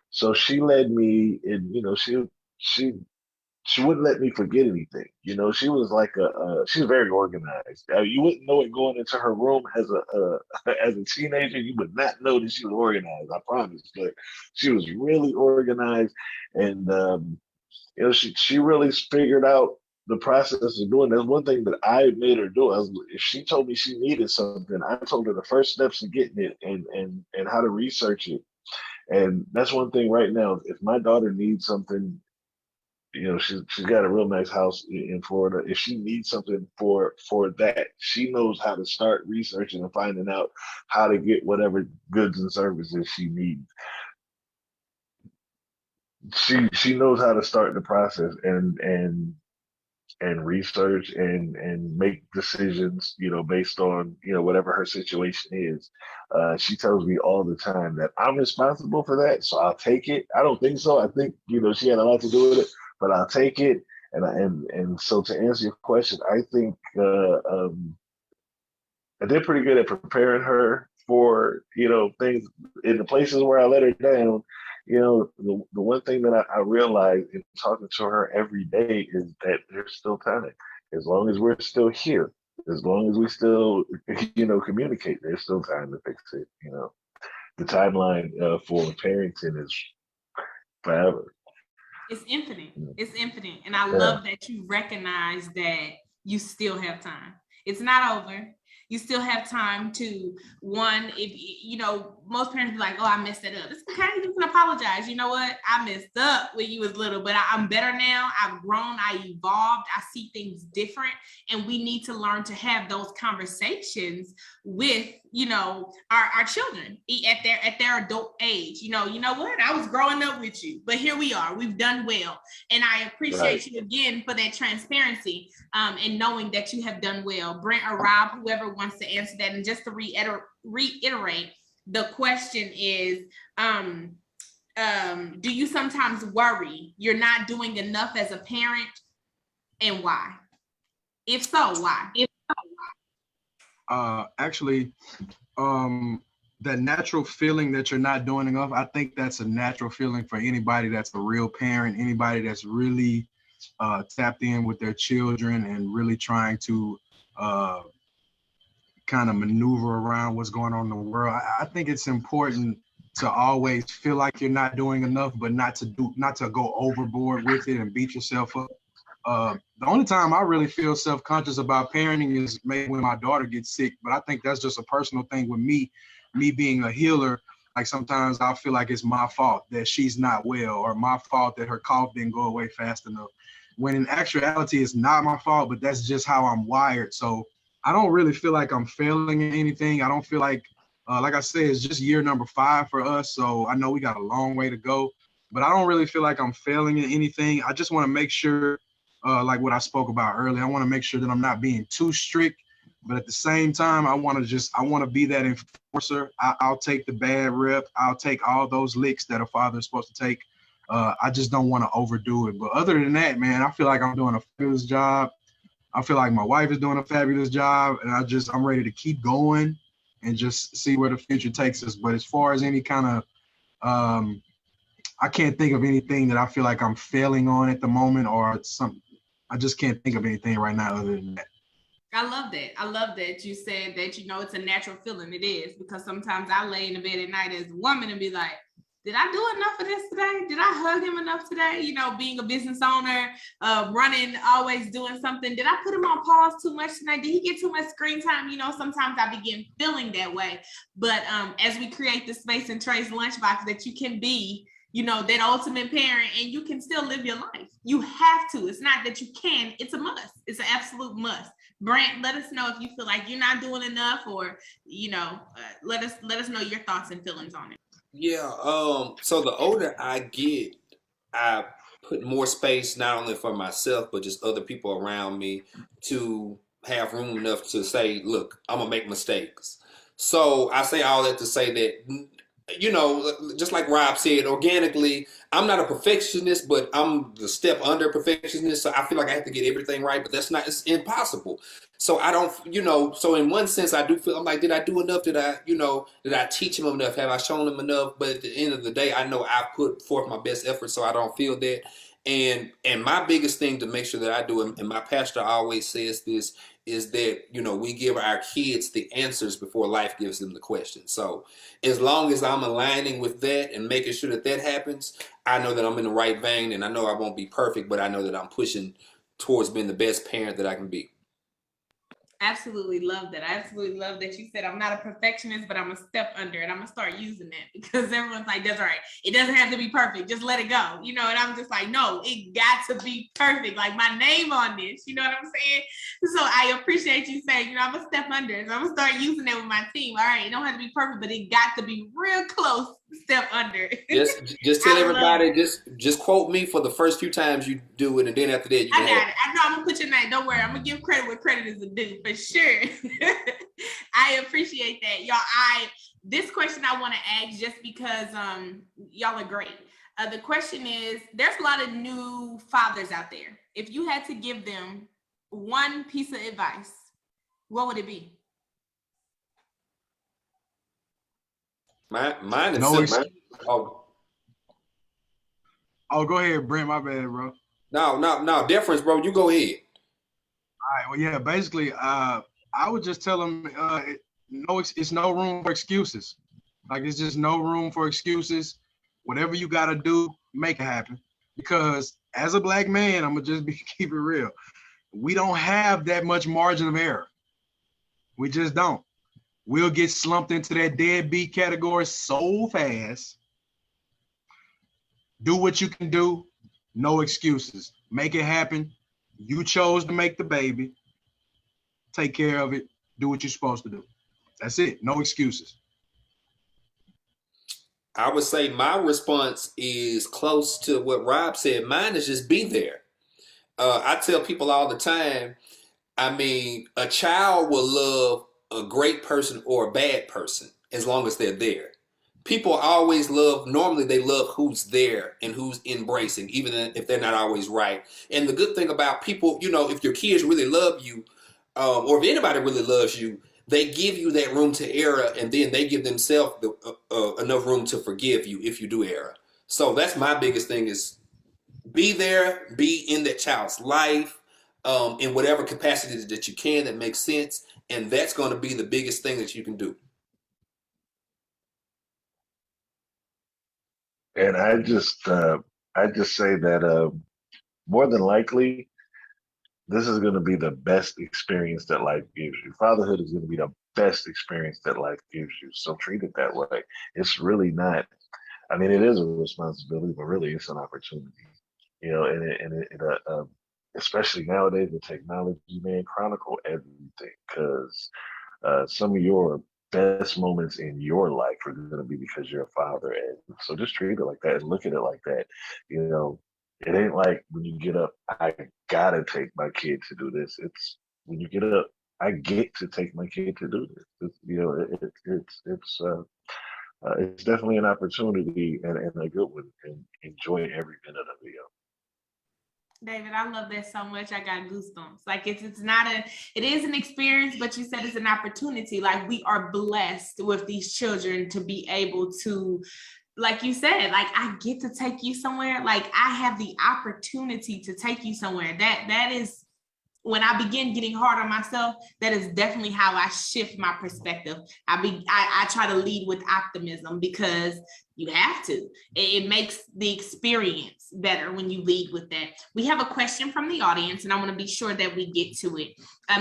So she led me and she she wouldn't let me forget anything. She was like she's very organized. You wouldn't know it going into her room as a as a teenager. You would not know that she was organized. I promise. But she was really organized, and she really figured out the process of doing. That's one thing that I made her do. If she told me she needed something, I told her the first steps to getting it and how to research it. And that's one thing right now. If my daughter needs something, she's got a real nice house in Florida. If she needs something for that, she knows how to start researching and finding out how to get whatever goods and services she needs. She knows how to start the process and research and make decisions, based on, whatever her situation is. She tells me all the time that I'm responsible for that, so I'll take it. I don't think so. I think, she had a lot to do with it, but I'll take it. And so to answer your question, I think I did pretty good at preparing her for, things in the places where I let her down. The one thing that I realized in talking to her every day is that there's still time. As long as we're still here, as long as we still, communicate, there's still time to fix it. The timeline for parenting is forever. It's infinite. It's infinite. And I Yeah. love that you recognize that you still have time. It's not over. You still have time to, one, if most parents be like, oh, I messed it up. It's okay, you can apologize. You know what? I messed up when you was little, but I'm better now. I've grown, I evolved, I see things different. And we need to learn to have those conversations with, our children at their adult age. You know what? I was growing up with you, but here we are. We've done well. And I appreciate you again for that transparency and knowing that you have done well. Brent or Rob, whoever wants to answer that. And just to reiterate, the question is, do you sometimes worry you're not doing enough as a parent, and why? If so, why? Actually, that natural feeling that you're not doing enough, I think that's a natural feeling for anybody that's a real parent, anybody that's really tapped in with their children and really trying to kind of maneuver around what's going on in the world. I think it's important to always feel like you're not doing enough, but not to go overboard with it and beat yourself up. The only time I really feel self-conscious about parenting is maybe when my daughter gets sick, but I think that's just a personal thing with me being a healer. Like sometimes I feel like it's my fault that she's not well, or my fault that her cough didn't go away fast enough. When in actuality, it's not my fault, but that's just how I'm wired. So I don't really feel like I'm failing in anything. I don't feel like I said, it's just year number 5 for us. So I know we got a long way to go, but I don't really feel like I'm failing in anything. I just want to make sure, like what I spoke about earlier, I want to make sure that I'm not being too strict, but at the same time, I want to be that enforcer. I'll take the bad rep. I'll take all those licks that a father is supposed to take. I just don't want to overdo it. But other than that, man, I feel like I'm doing a fabulous job. I feel like my wife is doing a fabulous job, and I'm ready to keep going and just see where the future takes us. But as far as any kind of, I can't think of anything that I feel like I'm failing on at the moment, or something. I just can't think of anything right now other than that. I love that. I love that you said that, it's a natural feeling. It is, because sometimes I lay in the bed at night as a woman and be like, did I do enough of this today? Did I hug him enough today? You know, being a business owner, running, always doing something. Did I put him on pause too much tonight? Did he get too much screen time? You know, sometimes I begin feeling that way. But as we create the space in Trey's Lunchbox that you can be, you know, that ultimate parent, and you can still live your life. You have to. It's not that you can, it's a must. It's an absolute must. Brent, let us know if you feel like you're not doing enough, or, you know, let us know your thoughts and feelings on it. Yeah. So the older I get, I put more space not only for myself but just other people around me to have room enough to say, "Look, I'm gonna make mistakes." So I say all that to say that, you know, just like Rob said, organically, I'm not a perfectionist, but I'm the step under perfectionist. So I feel like I have to get everything right, but that's not, it's impossible. So I don't, you know, so in one sense, I do feel, I'm like, did I do enough? Did I, you know, did I teach him enough? Have I shown him enough? But at the end of the day, I know I put forth my best effort, so I don't feel that. And my biggest thing to make sure that I do, and my pastor always says this, is that, you know, we give our kids the answers before life gives them the questions. So as long as I'm aligning with that and making sure that that happens, I know that I'm in the right vein, and I know I won't be perfect, but I know that I'm pushing towards being the best parent that I can be. Absolutely love that. I absolutely love that you said I'm not a perfectionist, but I'm a step under, and I'm gonna start using that, because everyone's like, that's all right. It doesn't have to be perfect. Just let it go. You know, and I'm just like, no, it got to be perfect. Like my name on this, you know what I'm saying? So I appreciate you saying, you know, I'm a step under. So I'm gonna start using that with my team. All right, it don't have to be perfect, but it got to be real close, step under. Just tell everybody, just quote me for the first few times you do it, and then after that you I got it. I know I'm gonna put your name. Don't worry. I'm gonna give credit where credit is due, for sure. I appreciate that, y'all. This question I want to ask, just because y'all are great. The question is: there's a lot of new fathers out there. If you had to give them one piece of advice, what would it be? Mine is No simple. Oh, go ahead, Brent. My bad, bro. No, difference, bro. You go ahead. All right. Well, yeah. Basically, I would just tell them, no, it's no room for excuses. Like, it's just no room for excuses. Whatever you got to do, make it happen. Because as a Black man, I'm gonna just keep it real. We don't have that much margin of error. We just don't. We'll get slumped into that deadbeat category so fast. Do what you can do. No excuses. Make it happen. You chose to make the baby. Take care of it. Do what you're supposed to do. That's it. No excuses. I would say my response is close to what Rob said. Mine is just be there. I tell people all the time, I mean, a child will love a great person or a bad person as long as they're there. People always love, normally they love who's there and who's embracing, even if they're not always right. And the good thing about people, you know, if your kids really love you, or if anybody really loves you, they give you that room to error, and then they give themselves enough room to forgive you if you do error. So that's my biggest thing, is be there, be in that child's life, in whatever capacity that you can that makes sense. And that's going to be the biggest thing that you can do. And I just say that more than likely, this is going to be the best experience that life gives you. Fatherhood is going to be the best experience that life gives you. So treat it that way. It's really not. I mean, it is a responsibility, but really, it's an opportunity. You know, especially nowadays with technology, man, chronicle everything, because some of your best moments in your life are going to be because you're a father. And so just treat it like that and look at it like that. You know, it ain't like when you get up, I gotta take my kid to do this. It's when you get up, I get to take my kid to do this. You know, it's definitely an opportunity and a good one, and enjoy every minute of it. David, I love that so much. I got goosebumps. Like it is an experience, but you said it's an opportunity. Like, we are blessed with these children to be able to, like you said, like, I get to take you somewhere. Like, I have the opportunity to take you somewhere. That is, when I begin getting hard on myself, that is definitely how I shift my perspective. I try to lead with optimism, because you have to. It makes the experience better when you lead with that. We have a question from the audience, and I want to be sure that we get to it.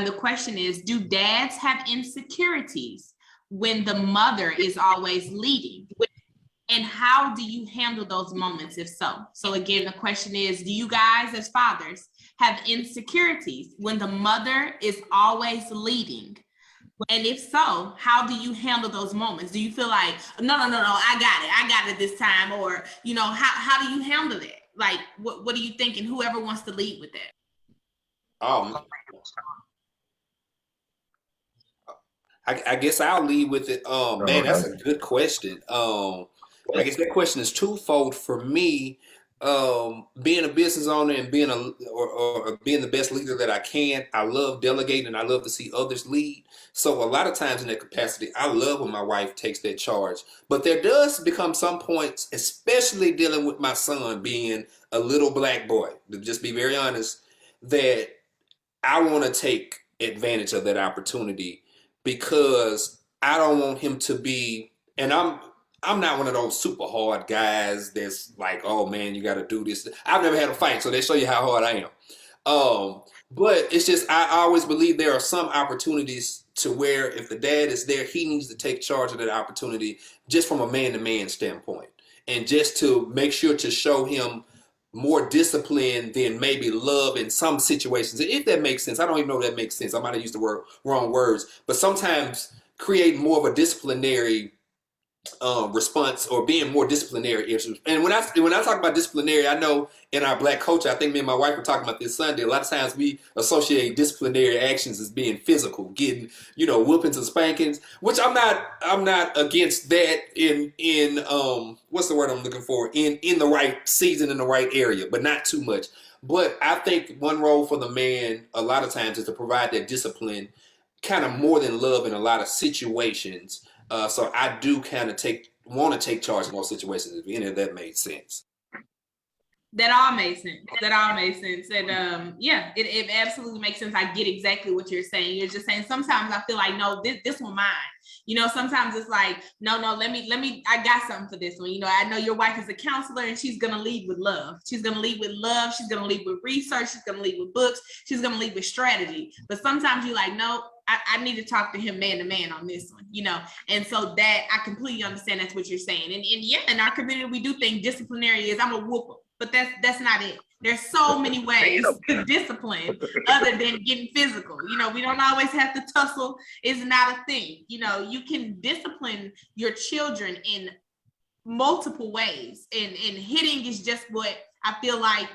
The question is, do dads have insecurities when the mother is always leading? And how do you handle those moments, if so? So again, the question is, do you guys as fathers have insecurities when the mother is always leading? And if so, how do you handle those moments? Do you feel like, no, I got it this time? Or, how do you handle it? Like, what do you think? And whoever wants to lead with that. I guess I'll lead with it. Man, that's a good question. I guess that question is twofold for me. Being a business owner and being or being the best leader that I can, I love delegating and I love to see others lead. So a lot of times in that capacity, I love when my wife takes that charge. But there does become some points, especially dealing with my son being a little black boy, to just be very honest, that I want to take advantage of that opportunity, because I don't want him to be, and I'm not one of those super hard guys that's like, oh man, you got to do this. I've never had a fight, so they show you how hard I am. But it's just, I always believe there are some opportunities to where if the dad is there, he needs to take charge of that opportunity, just from a man-to-man standpoint, and just to make sure to show him more discipline than maybe love in some situations. If that makes sense. I don't even know if that makes sense. I might have used the wrong words, but sometimes create more of a disciplinary response, or being more disciplinary issues. And when I talk about disciplinary, I know in our black culture, I think me and my wife were talking about this Sunday, a lot of times we associate disciplinary actions as being physical, getting, whoopings and spankings, which I'm not against that in what's the word I'm looking for, in the right season, in the right area, but not too much. But I think one role for the man a lot of times is to provide that discipline, kind of more than love in a lot of situations. So I do kind of want to take charge in those situations, if any of that made sense. That all makes sense. And yeah, it absolutely makes sense. I get exactly what you're saying. You're just saying sometimes I feel like, no, this one mine. Sometimes it's like, no, let me, I got something for this one. I know your wife is a counselor and she's going to lead with love. She's going to lead with love. She's going to lead with research. She's going to lead with books. She's going to lead with strategy. But sometimes you're like, no, I need to talk to him man to man on this one, and so that I completely understand that's what you're saying. And yeah, in our community, we do think disciplinary is I'm a whooper, but that's not it. There's so many ways to discipline other than getting physical. We don't always have to tussle. It's not a thing. You can discipline your children in multiple ways, and hitting is just what I feel like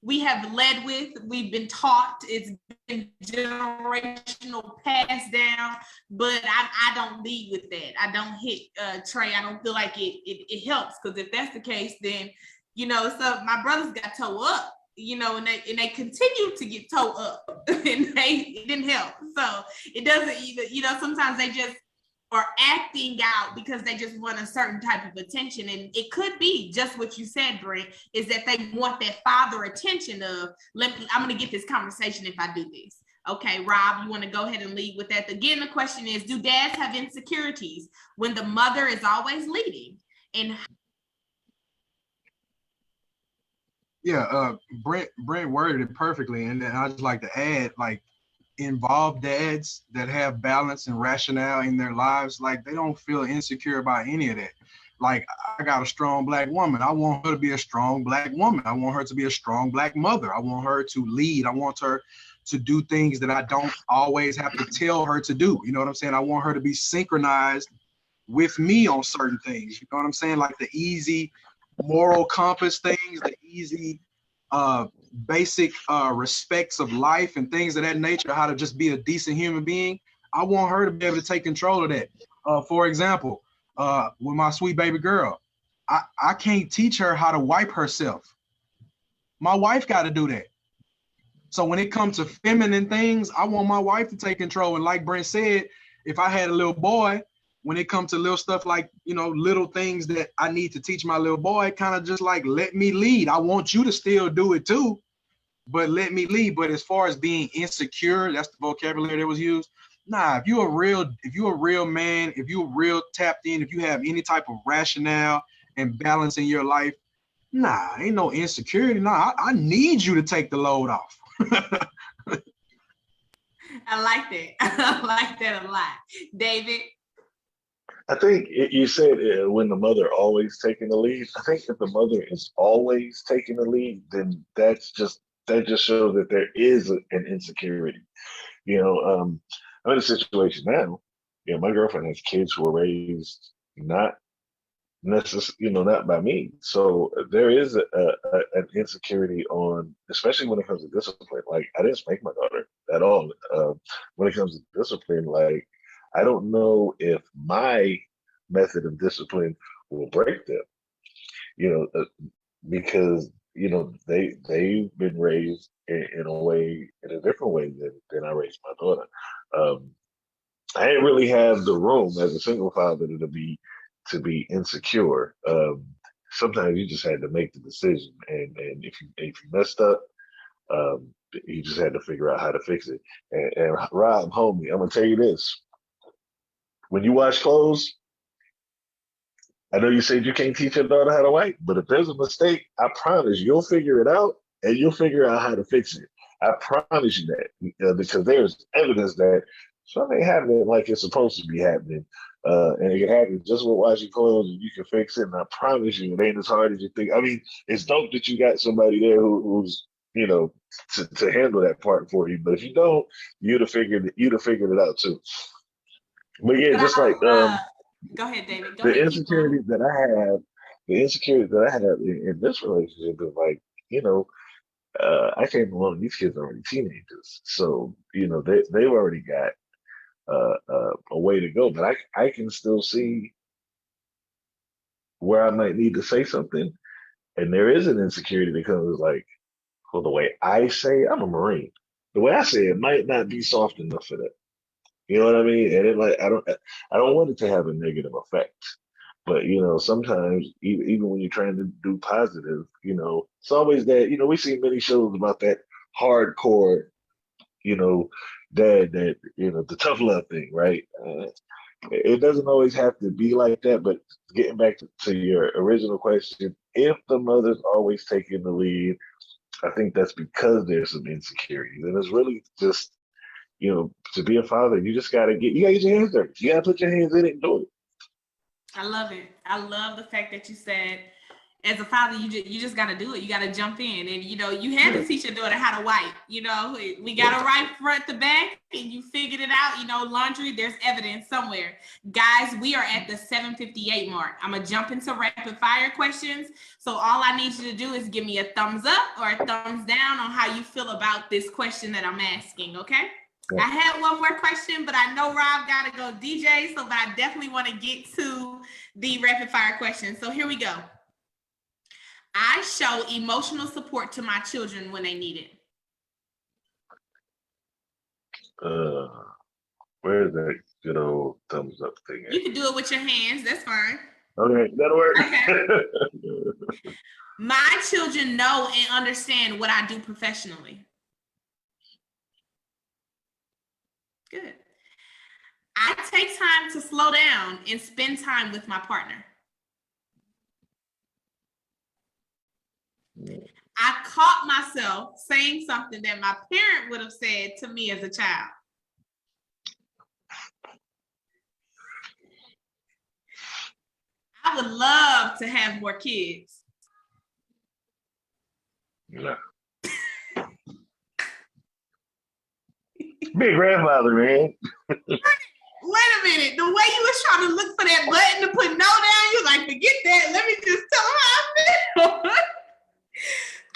we have led with. We've been taught. It's been generational passed down, but I don't lead with that. I don't hit Trey. I don't feel like it helps, because if that's the case, then so my brothers got toe up, and they continue to get toe up, and it didn't help. So it doesn't either. Sometimes they just are acting out because they just want a certain type of attention. And it could be just what you said, Brent, is that they want that father attention of, I'm going to get this conversation if I do this. Okay, Rob, you want to go ahead and lead with that? Again, the question is, do dads have insecurities when the mother is always leading? And yeah, Brent worded it perfectly. And then I just like to add, like, involved dads that have balance and rationale in their lives, like, they don't feel insecure about any of that. Like, I got a strong black woman. I want her to be a strong black woman. I want her to be a strong black mother. I want her to lead. I want her to do things that I don't always have to tell her to do. You know what I'm saying? I want her to be synchronized with me on certain things. You know what I'm saying? Like the easy moral compass things, the easy basic respects of life and things of that nature, how to just be a decent human being. I want her to be able to take control of that. For example, with my sweet baby girl, I can't teach her how to wipe herself. My wife got to do that. So when it comes to feminine things, I want my wife to take control. And like Brent said, if I had a little boy, when it comes to little stuff like, little things that I need to teach my little boy, kind of just like, let me lead. I want you to still do it too, but let me lead. But as far as being insecure, that's the vocabulary that was used. Nah, if you're a real man, if you're real tapped in, if you have any type of rationale and balance in your life, nah, ain't no insecurity. Nah, I need you to take the load off. I like that. I like that a lot. David? I think you said when the mother always taking the lead. I think if the mother is always taking the lead, then that just shows that there is an insecurity. You know, I'm in a situation now. You know, my girlfriend has kids who were raised not not by me. So there is an insecurity on, especially when it comes to discipline. Like I didn't spank my daughter at all. When it comes to discipline, like I don't know if my method of discipline will break them. You know, because they've been raised in a different way than I raised my daughter. Um, I didn't really have the room as a single father to be insecure. Sometimes you just had to make the decision, and if you messed up, you just had to figure out how to fix it. And Rob, homie, I'm gonna tell you this: when you wash clothes, I know you said you can't teach your daughter how to wipe, but if there's a mistake, I promise you'll figure it out and you'll figure out how to fix it. I promise you that because there's evidence that something happening like it's supposed to be happening. And it can happen just with washing clothes and you can fix it. And I promise you, it ain't as hard as you think. I mean, it's dope that you got somebody there who's, to handle that part for you. But if you don't, you'd have figured it out too. But yeah, But just like go ahead, David. Go the ahead. insecurities that I have in this relationship is like, I came along, these kids are already teenagers. So, they've already got a way to go, but I can still see where I might need to say something. And there is an insecurity that comes like, well, the way I say, I'm a Marine. The way I say it might not be soft enough for that. You know what I mean? And I don't want it to have a negative effect. But sometimes even when you're trying to do positive, it's always that. We see many shows about that hardcore, dad that the tough love thing, right? It doesn't always have to be like that. But getting back to your original question, if the mother's always taking the lead, I think that's because there's some insecurities, and it's really just to be a father, you gotta get your hands dirty. You gotta put your hands in it and do it. I love it. I love the fact that you said, as a father, you just got to do it. You got to jump in, and you had to teach your daughter how to wipe. We got to wipe front to back, and you figured it out. Laundry. There's evidence somewhere, guys. We are at the 7:58 mark. I'm gonna jump into rapid fire questions. So all I need you to do is give me a thumbs up or a thumbs down on how you feel about this question that I'm asking. Okay. I had one more question, but I know Rob got to go DJ, but I definitely want to get to the rapid fire question. So here we go. I show emotional support to my children when they need it. Where's that good old thumbs up thing at? You can do it with your hands. That's fine. Okay, that'll work. Okay. My children know and understand what I do professionally. Good. I take time to slow down and spend time with my partner. I caught myself saying something that my parent would have said to me as a child. I would love to have more kids. Yeah. Big grandfather, man. Wait a minute. The way you was trying to look for that button to put no down, you like, forget that. Let me just tell them how I feel.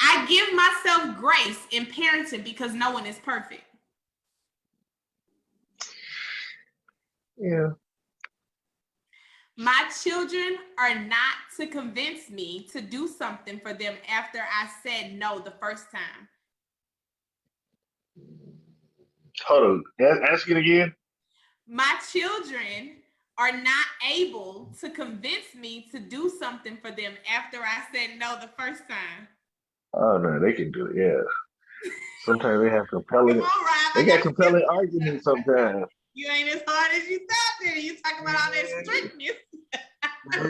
I give myself grace in parenting because no one is perfect. Yeah. My children are not to convince me to do something for them after I said no the first time. Hold on. Ask it again. My children are not able to convince me to do something for them after I said no the first time. Oh no, they can do it. Yeah. Sometimes they have Come compelling. on, Rob. They I got got you. compelling arguments sometimes. You ain't as hard as you thought there. You talking about all that strictness.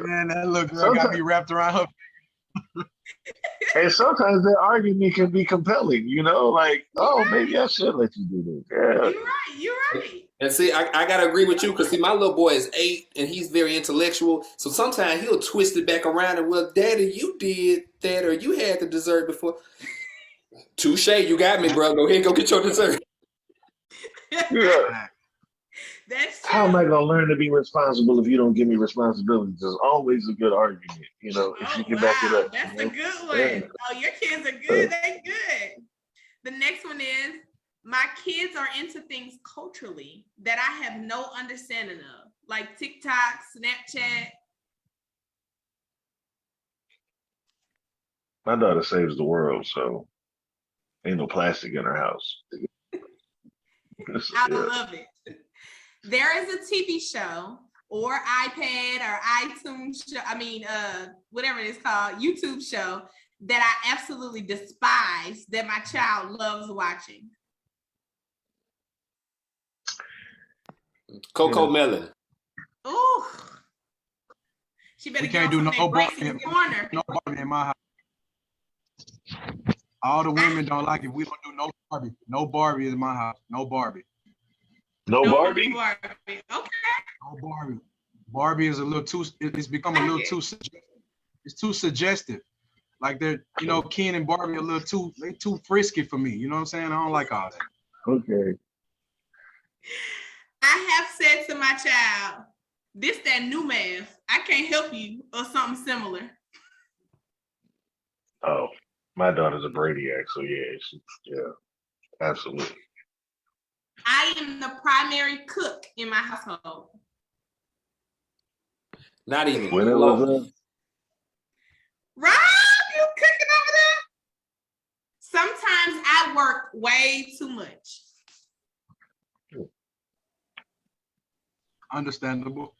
Man, that little girl got Sometimes, me wrapped around her. and sometimes their argument can be compelling. Like, oh, maybe I should let you do this. Yeah. You're right. You're right. And see, I gotta agree with you because see, my little boy is 8 and he's very intellectual. So sometimes he'll twist it back around and well, Daddy, you did that or you had the dessert before. Touche, you got me, bro. Go ahead, go get your dessert. Yeah. That's How am I true. gonna learn to be responsible if you don't give me responsibility? There's always a good argument, if Oh, you can back it wow. up. That's a good one. Yeah. Oh, your kids are Uh, good. They good. The next one is my kids are into things culturally that I have no understanding of, like TikTok, Snapchat. My daughter saves the world, so ain't no plastic in her house. I Yeah. love it. There is a TV show or iPad or iTunes show, whatever it's called, YouTube show that I absolutely despise that my child loves watching. Coco Yeah. Melon. Ooh. She better We get can't on do some of no that Gracie's Barbie, Corner. no Barbie in my house. All the women don't like it. We don't do no Barbie. No Barbie in my house. No Barbie. No No Barbie? Barbie. Okay. No Barbie. Barbie is a little too. It's become a little too. It's too suggestive. Like they're, Ken and Barbie are a little too. They too frisky for me. You know what I'm saying? I don't like all that. Okay. I have said to my child, this that new math. I can't help you or something similar. Oh, my daughter's a Brainiac, so yeah, absolutely. I am the primary cook in my household. Not even When it close. was Rob, you cooking over there? Sometimes I work way too much. Understandable.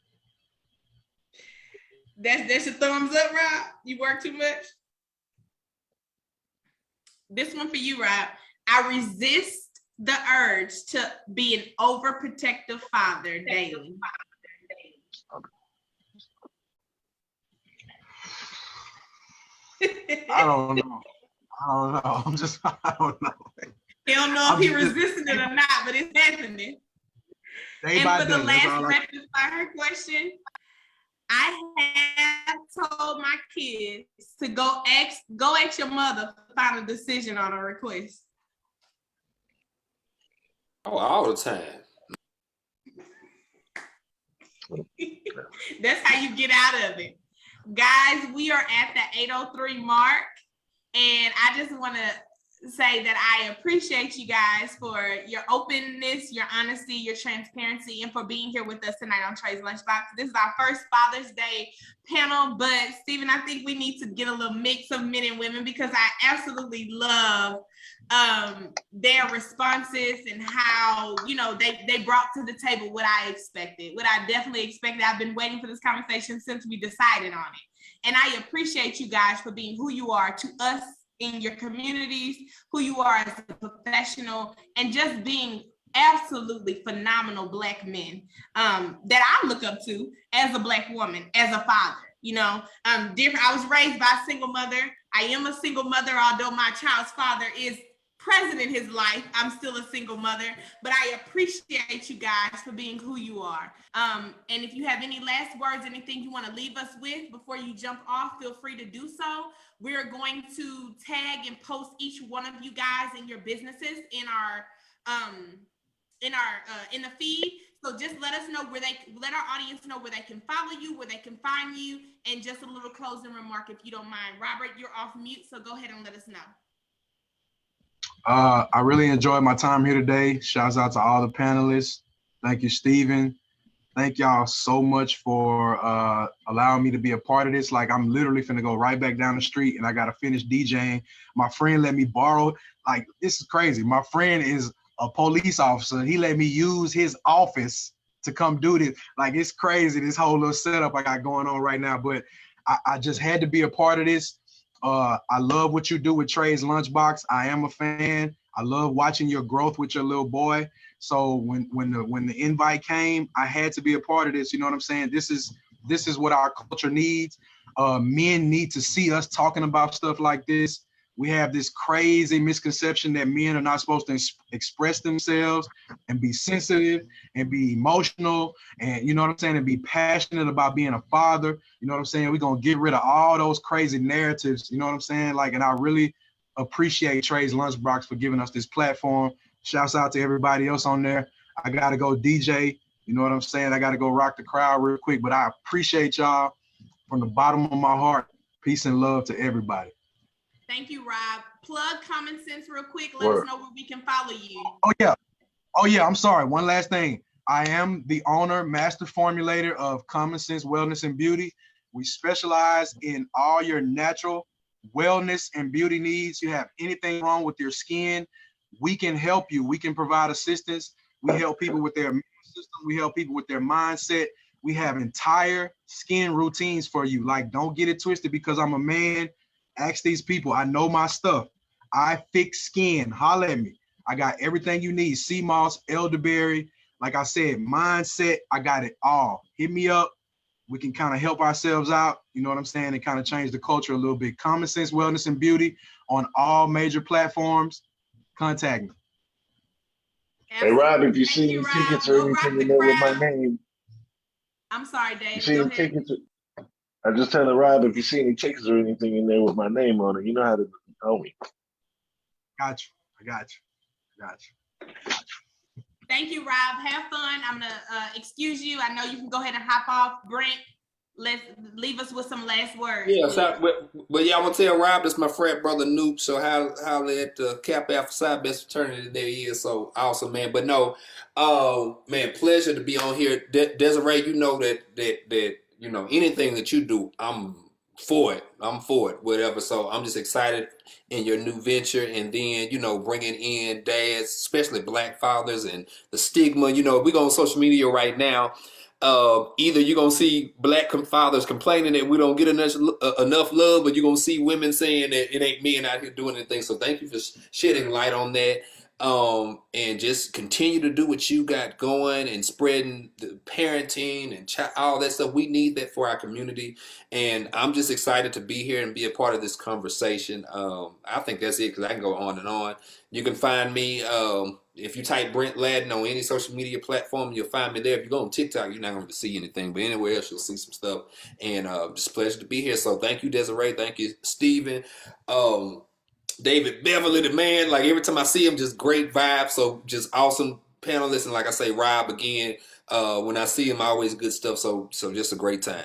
That's your thumbs up, Rob. You work too much. This one for you, Rob. I resist the urge to be an overprotective father daily. I don't know. I don't know. He don't know if he resisting it or not, but it's happening. Day by And for the day, that's last all rapid fire question, I have told my kids to go ask your mother for final decision on a request. Oh, all the time. That's how you get out of it. Guys, we are at the 8:03 mark, and I just want to say that I appreciate you guys for your openness, your honesty, your transparency, and for being here with us tonight on Trey's Lunchbox. This is our first Father's Day panel, but Stephen, I think we need to get a little mix of men and women because I absolutely love their responses and how, they brought to the table what I expected, what I definitely expected. I've been waiting for this conversation since we decided on it. And I appreciate you guys for being who you are to us in your communities, who you are as a professional, and just being absolutely phenomenal Black men that I look up to as a Black woman, as a father. Different. I was raised by a single mother. I am a single mother, although my child's father is present in his life. I'm still a single mother, but I appreciate you guys for being who you are. And if you have any last words, anything you want to leave us with before you jump off, feel free to do so. We're going to tag and post each one of you guys and your businesses in the feed. So just let our audience know where they can follow you, where they can find you, and just a little closing remark if you don't mind. Robert, you're off mute, so go ahead and let us know. I really enjoyed my time here today. Shouts out to all the panelists. Thank you, Stephen. Thank y'all so much for allowing me to be a part of this. Like, I'm literally finna go right back down the street and I gotta finish DJing. My friend let me borrow, like, this is crazy. My friend is a police officer. He let me use his office to come do this. Like, it's crazy, this whole little setup I got going on right now, but I just had to be a part of this. I love what you do with Trey's Lunchbox. I am a fan. I love watching your growth with your little boy. So when the invite came, I had to be a part of this. You know what I'm saying? This is what our culture needs. Men need to see us talking about stuff like this. We have this crazy misconception that men are not supposed to express themselves and be sensitive and be emotional and, you know what I'm saying, and be passionate about being a father. You know what I'm saying? We're going to get rid of all those crazy narratives. You know what I'm saying? Like, and I really appreciate Trey's Lunchbox for giving us this platform. Shouts out to everybody else on there. I got to go DJ. You know what I'm saying? I got to go rock the crowd real quick, but I appreciate y'all from the bottom of my heart. Peace and love to everybody. Thank you, Rob. Plug Kommon Scentz real quick. Let us know where we can follow you. Oh yeah. I'm sorry. One last thing. I am the owner, master formulator of Kommon Scentz Wellness and Beauty. We specialize in all your natural wellness and beauty needs. You have anything wrong with your skin, we can help you. We can provide assistance. We help people with their immune system. We help people with their mindset. We have entire skin routines for you. Like, don't get it twisted because I'm a man. Ask these people. I know my stuff. I fix skin. Holla at me. I got everything you need. Sea moss, elderberry. Like I said, mindset. I got it all. Hit me up. We can kind of help ourselves out. You know what I'm saying? And kind of change the culture a little bit. Kommon Scentz Wellness and Beauty on all major platforms. Contact me. Hey, Rob, if you see any tickets or anything in there with my name. I'm sorry, Dave. You see any tickets? I'm just telling Rob, if you see any tickets or anything in there with my name on it, you know how to know me. Got you. I got you. Thank you, Rob. Have fun. I'm going to excuse you. I know you can go ahead and hop off. Brent, let's leave us with some last words. Yeah, so, well, yeah, I want to tell Rob, that's my frat brother Noop. So how at the Cap Alpha Psi best fraternity there he is. So awesome, man. But no, man, pleasure to be on here. Desiree, you know that you know anything that you do, I'm for it. Whatever. So I'm just excited in your new venture, and then you know bringing in dads, especially Black fathers, and the stigma. You know, we go on social media right now. Either you're gonna see Black fathers complaining that we don't get enough love, but you're gonna see women saying that it ain't men out here doing anything. So thank you for shedding light on that. And just continue to do what you got going and spreading the parenting and all that stuff. We need that for our community. And I'm just excited to be here and be a part of this conversation. I think that's it because I can go on and on. You can find me if you type Brent Latin on any social media platform, you'll find me there. If you go on TikTok, you're not going to see anything, but anywhere else, you'll see some stuff. And just a pleasure to be here. So thank you, Desiree. Thank you, Stephen. David Beverley, the man, like every time I see him, just great vibe. So just awesome panelists. And like I say, Rob again, when I see him, always good stuff. So just a great time.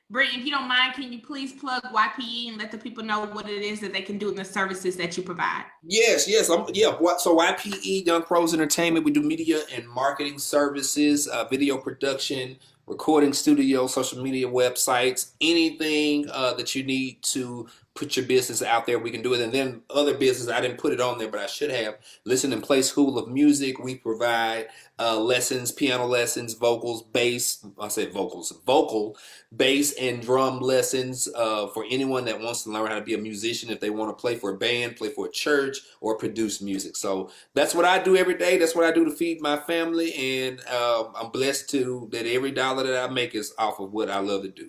Brent, if you don't mind, can you please plug YPE and let the people know what it is that they can do in the services that you provide? Yes. So YPE, Young Pros Entertainment, we do media and marketing services, video production, recording studio, social media websites, anything that you need to put your business out there, we can do it. And then other business, I didn't put it on there, but I should have. Listen and Play School of Music. We provide lessons, piano lessons, vocals, bass. I said vocals, vocal, bass, and drum lessons for anyone that wants to learn how to be a musician. If they want to play for a band, play for a church, or produce music. So that's what I do every day. That's what I do to feed my family. And I'm blessed that every dollar that I make is off of what I love to do.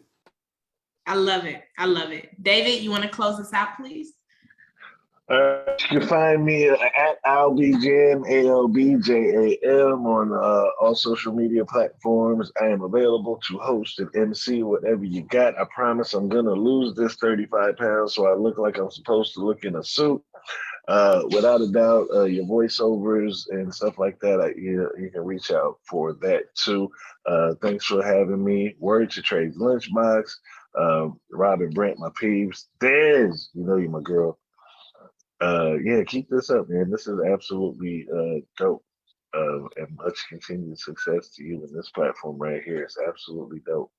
I love it. David, you want to close us out, please? You can find me at AlBJam, ALBJAM on all social media platforms. I am available to host and MC whatever you got. I promise I'm going to lose this 35 pounds so I look like I'm supposed to look in a suit. Without a doubt, your voiceovers and stuff like that, you can reach out for that too. Thanks for having me. Word to Trey's Lunchbox. Rob and Brent, my peeps. Des, you know you're my girl. Yeah, keep this up, man. This is absolutely dope. And much continued success to you in this platform right here. It's absolutely dope.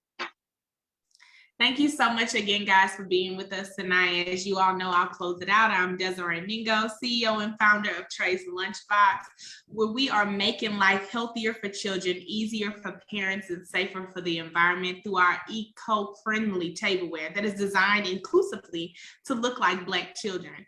Thank you so much again, guys, for being with us tonight. As you all know, I'll close it out. I'm Desiree Mingo, CEO and founder of Trey's Lunchbox, where we are making life healthier for children, easier for parents, and safer for the environment through our eco-friendly tableware that is designed inclusively to look like Black children.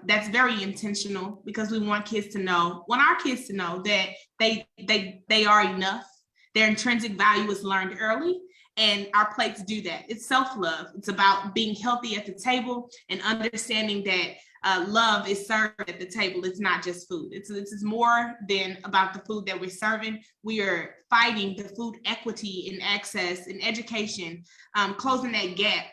That's very intentional because we want our kids to know that they are enough. Their intrinsic value is learned early. And our plates do that. It's self-love. It's about being healthy at the table and understanding that love is served at the table. It's not just food. It's more than about the food that we're serving. We are fighting the food equity and access and education, closing that gap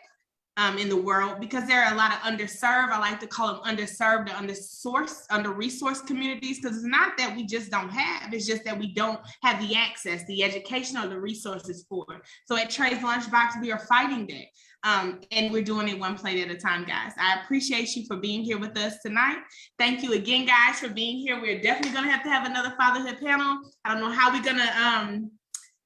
in the world, because there are a lot of underserved, I like to call them underserved or under-resourced communities, because it's not that we just don't have, it's just that we don't have the access, the education, or the resources for it. So at Trey's Lunchbox, we are fighting that. And we're doing it one plate at a time, guys. I appreciate you for being here with us tonight. Thank you again, guys, for being here. We're definitely gonna have to have another fatherhood panel. I don't know how we're gonna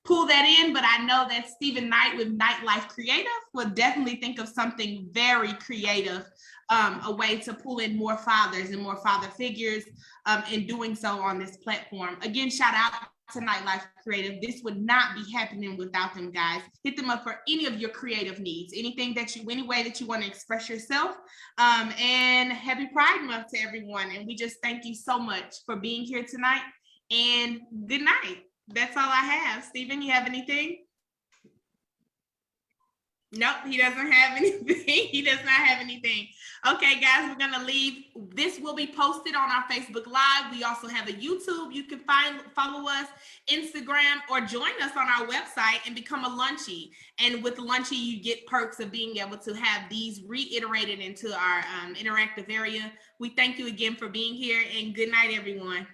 pull that in, but I know that Stephen Knight with Nightlife Creative will definitely think of something very creative, a way to pull in more fathers and more father figures in doing so on this platform. Again, shout out to Nightlife Creative. This would not be happening without them, guys. Hit them up for any of your creative needs, any way that you want to express yourself. And happy Pride Month to everyone. And we just thank you so much for being here tonight, and good night. That's all I have. Stephen, you have anything? Nope, he doesn't have anything. He does not have anything. Okay, guys, we're going to leave. This will be posted on our Facebook Live. We also have a YouTube. You can follow us, Instagram, or join us on our website and become a lunchie. And with lunchie, you get perks of being able to have these reiterated into our interactive area. We thank you again for being here, and good night, everyone.